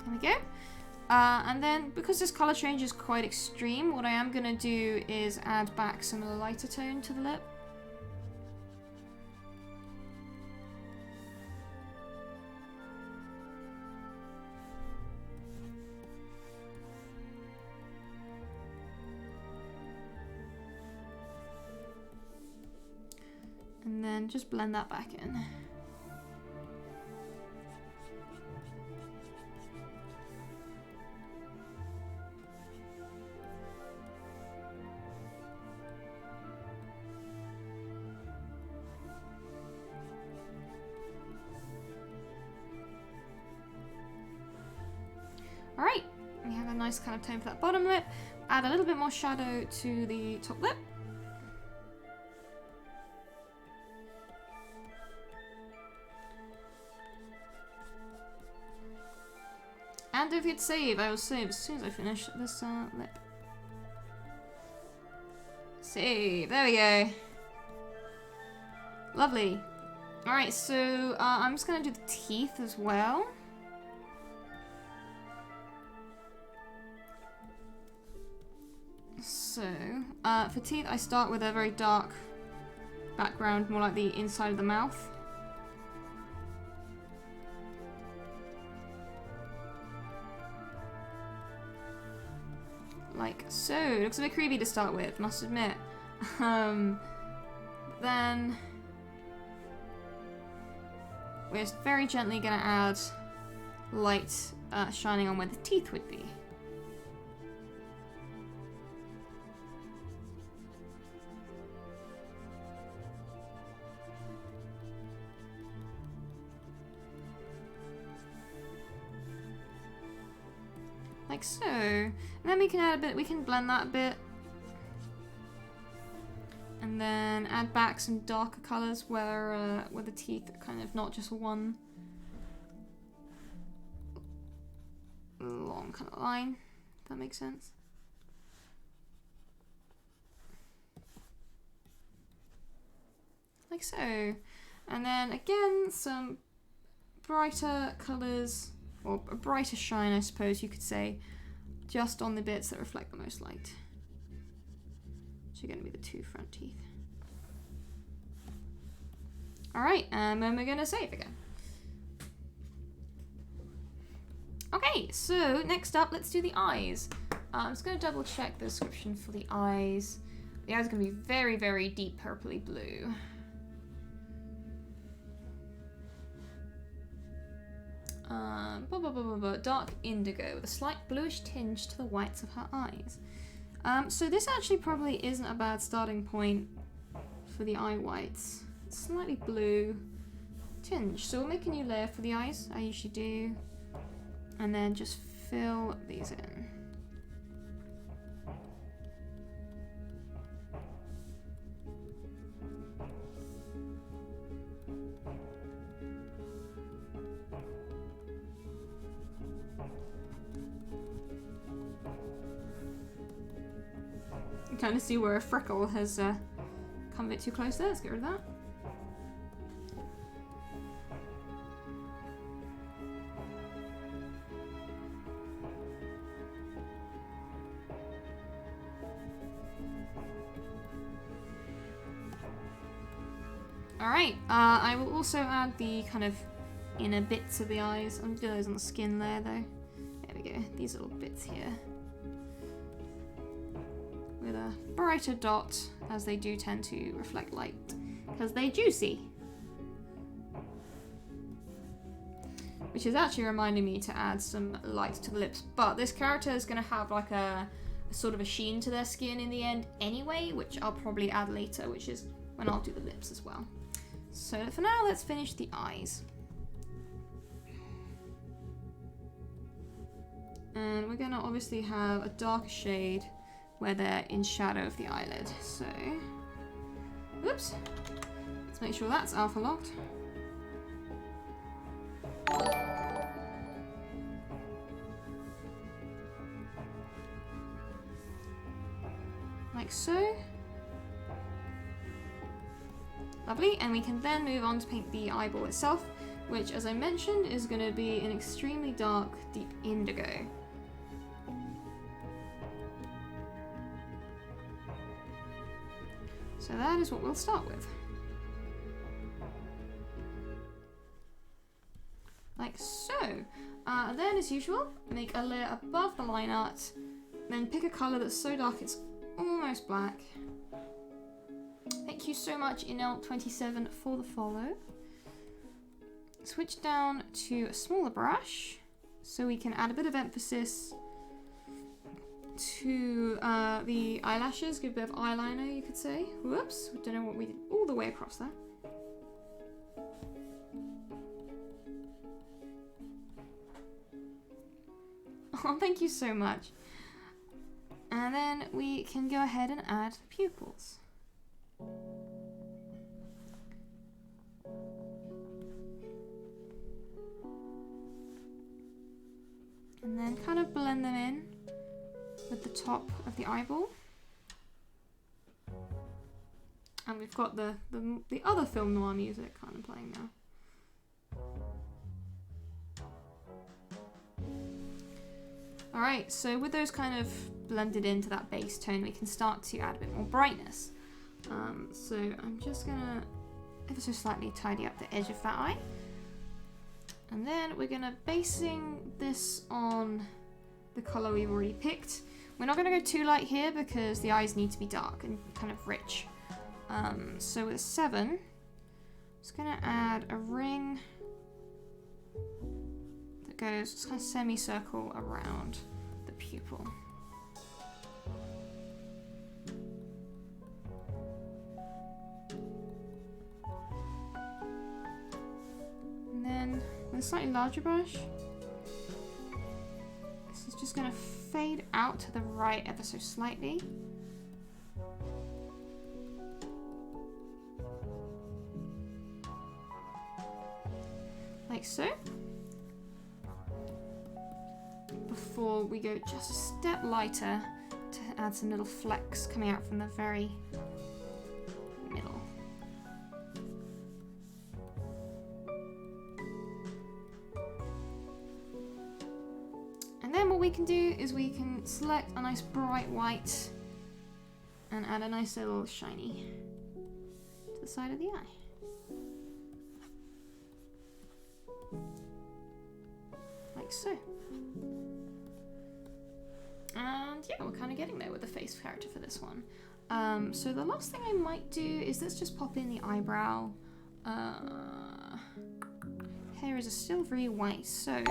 There we go. And then, because this colour change is quite extreme, what I am going to do is add back some of the lighter tone to the lip. then just blend that back in. Alright, we have a nice kind of tone for that bottom lip. Add a little bit more shadow to the top lip. And don't forget to save. I will save as soon as I finish this lip. Save. There we go. Lovely. Alright, so I'm just going to do the teeth as well. So, for teeth, I start with a very dark background, more like the inside of the mouth. Like so. It looks a bit creepy to start with, must admit. Then we're just very gently going to add light shining on where the teeth would be. Like so. And then we can add a bit, we can blend that a bit. And then add back some darker colours where the teeth are kind of not just one long kind of line, if that makes sense. Like so. And then again, some brighter colours, or a brighter shine, I suppose you could say, just on the bits that reflect the most light. Which are going to be the two front teeth. Alright, and then we're going to save again. Okay, so next up, let's do the eyes. I'm just going to double check the description for the eyes. The eyes are going to be very, very deep purpley blue. Dark indigo with a slight bluish tinge to the whites of her eyes. So this actually probably isn't a bad starting point for the eye whites. It's slightly blue tinge. So we'll make a new layer for the eyes, I usually do. And then just fill these in. You kind of see where a freckle has come a bit too close there. Let's get rid of that. Alright, I will also add the kind of inner bits of the eyes. I'm going to do those on the skin layer though. There we go, these little bits here. With a brighter dot, as they do tend to reflect light, because they're juicy. Which is actually reminding me to add some light to the lips, but this character is going to have like a sort of a sheen to their skin in the end anyway, which I'll probably add later, which is when I'll do the lips as well. So for now, let's finish the eyes. And we're going to obviously have a darker shade where they're in shadow of the eyelid. So, oops. Let's make sure that's alpha locked. Like so. Lovely, and we can then move on to paint the eyeball itself, which, as I mentioned, is going to be an extremely dark, deep indigo. So that is what we'll start with. Like so. Then, as usual, make a layer above the line art, then pick a colour that's so dark it's almost black. Thank you so much, Inel27, for the follow. Switch down to a smaller brush so we can add a bit of emphasis to the eyelashes, give a bit of eyeliner, you could say. Whoops, I don't know what we did all the way across there. Oh, thank you so much. And then we can go ahead and add pupils. And then kind of blend them in with the top of the eyeball. And we've got the other film noir music kind of playing now. Alright, so with those kind of blended into that base tone, we can start to add a bit more brightness. So I'm just gonna ever so slightly tidy up the edge of that eye. And then we're gonna basing this on the color we've already picked. We're not gonna go too light here because the eyes need to be dark and kind of rich. So with a 7, I'm just gonna add a ring that goes just kind of semicircle around the pupil. And then with a slightly larger brush, this is just going to fade out to the right ever so slightly. Like so. Before we go just a step lighter to add some little flecks coming out from the very middle. And then what we can do is we can select a nice bright white and add a nice little shiny to the side of the eye. Like so. And yeah, we're kind of getting there with the face character for this one. So the last thing I might do is let's just pop in the eyebrow. Hair is a silvery white, so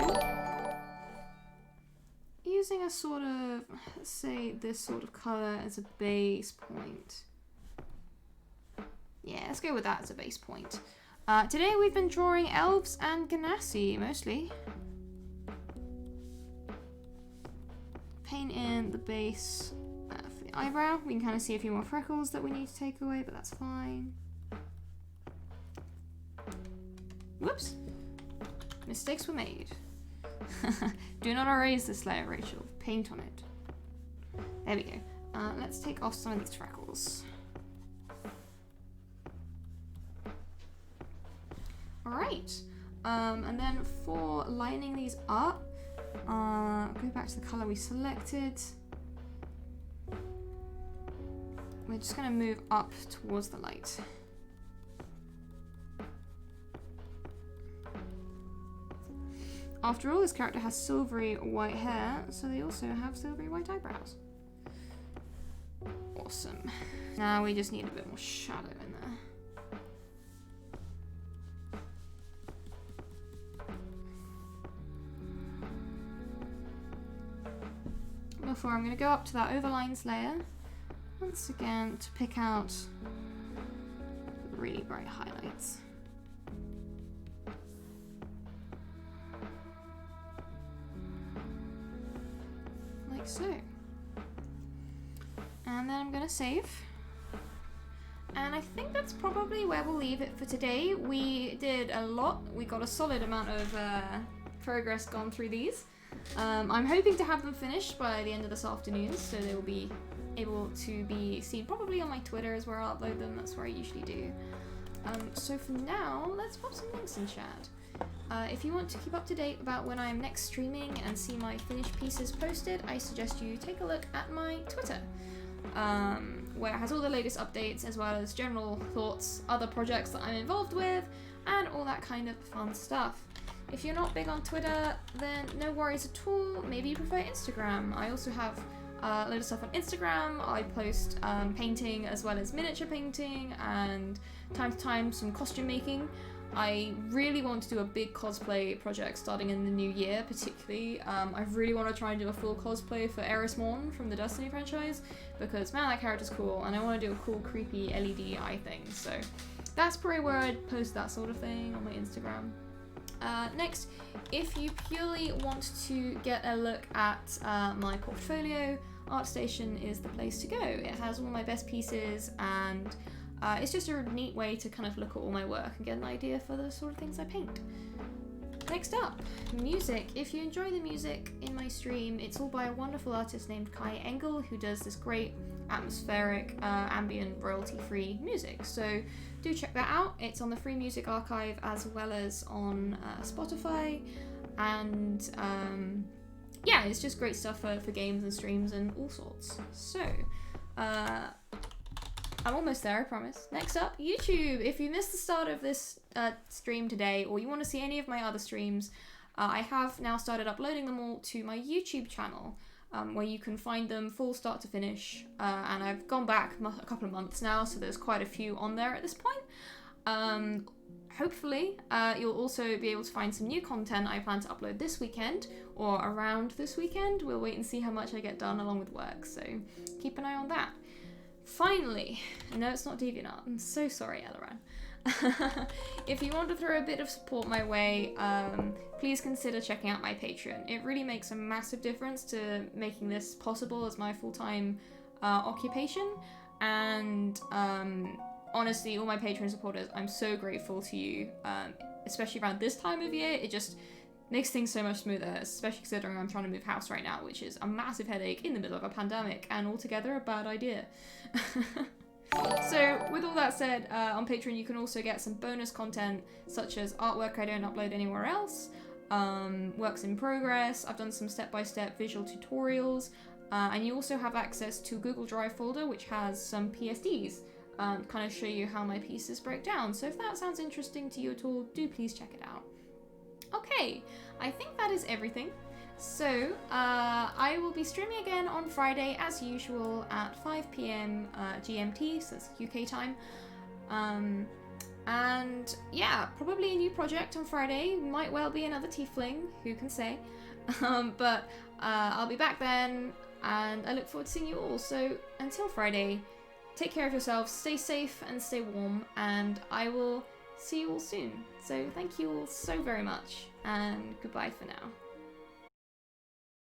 using a sort of, let's say this sort of color as a base point. Yeah, let's go with that as a base point. Today we've been drawing elves and genasi, mostly. Paint in the base for the eyebrow. We can kind of see a few more freckles that we need to take away, but that's fine. Whoops. Mistakes were made. Do not erase this layer, Rachel. Paint on it. There we go. Let's take off some of these freckles. Alright. And then for lining these up, go back to the color we selected. We're just going to move up towards the light. After all, this character has silvery white hair, so they also have silvery white eyebrows. Awesome. Now we just need a bit more shadow in there. Before I'm going to go up to that overlines layer once again to pick out really bright highlights. Like so. And then I'm going to save. And I think that's probably where we'll leave it for today. We did a lot. We got a solid amount of progress gone through these. I'm hoping to have them finished by the end of this afternoon, so they will be able to be seen probably on my Twitter is where I'll upload them. That's where I usually do. So for now, let's pop some links in chat. If you want to keep up to date about when I'm next streaming and see my finished pieces posted, I suggest you take a look at my Twitter, where it has all the latest updates as well as general thoughts, other projects that I'm involved with, and all that kind of fun stuff. If you're not big on Twitter, then no worries at all. Maybe you prefer Instagram. I also have a load of stuff on Instagram. I post painting as well as miniature painting, and time to time some costume making. I really want to do a big cosplay project starting in the new year, particularly. I really want to try and do a full cosplay for Eris Morn from the Destiny franchise, because man, that character's cool, and I want to do a cool creepy LED eye thing. So that's probably where I'd post that sort of thing on my Instagram. Next, if you purely want to get a look at my portfolio, ArtStation is the place to go. It has all my best pieces, and it's just a neat way to kind of look at all my work and get an idea for the sort of things I paint. Next up, music. If you enjoy the music in my stream, it's all by a wonderful artist named Kai Engel, who does this great atmospheric, ambient, royalty-free music. So do check that out. It's on the Free Music Archive as well as on Spotify, and yeah, it's just great stuff for games and streams and all sorts. So I'm almost there, I promise. Next up, YouTube. If you missed the start of this stream today, or you want to see any of my other streams, I have now started uploading them all to my YouTube channel, where you can find them full start to finish. And I've gone back a couple of months now, so there's quite a few on there at this point. Hopefully, you'll also be able to find some new content I plan to upload this weekend, or around this weekend. We'll wait and see how much I get done along with work, so keep an eye on that. Finally, no, it's not DeviantArt. I'm so sorry, Eleran. If you want to throw a bit of support my way, please consider checking out my Patreon. It really makes a massive difference to making this possible as my full-time occupation, and honestly, all my Patreon supporters, I'm so grateful to you, especially around this time of year. It just makes things so much smoother, especially considering I'm trying to move house right now, which is a massive headache in the middle of a pandemic, and altogether a bad idea. So with all that said, on Patreon you can also get some bonus content, such as artwork I don't upload anywhere else, works in progress. I've done some step-by-step visual tutorials, and you also have access to a Google Drive folder which has some PSDs, kind of show you how my pieces break down. So if that sounds interesting to you at all, do please check it out. Okay, I think that is everything. So, I will be streaming again on Friday as usual at 5 PM GMT, so that's UK time. And yeah, probably a new project on Friday. Might well be another tiefling, who can say. But I'll be back then, and I look forward to seeing you all. So until Friday, take care of yourselves, stay safe and stay warm, and I will see you all soon. So thank you all so very much, and goodbye for now.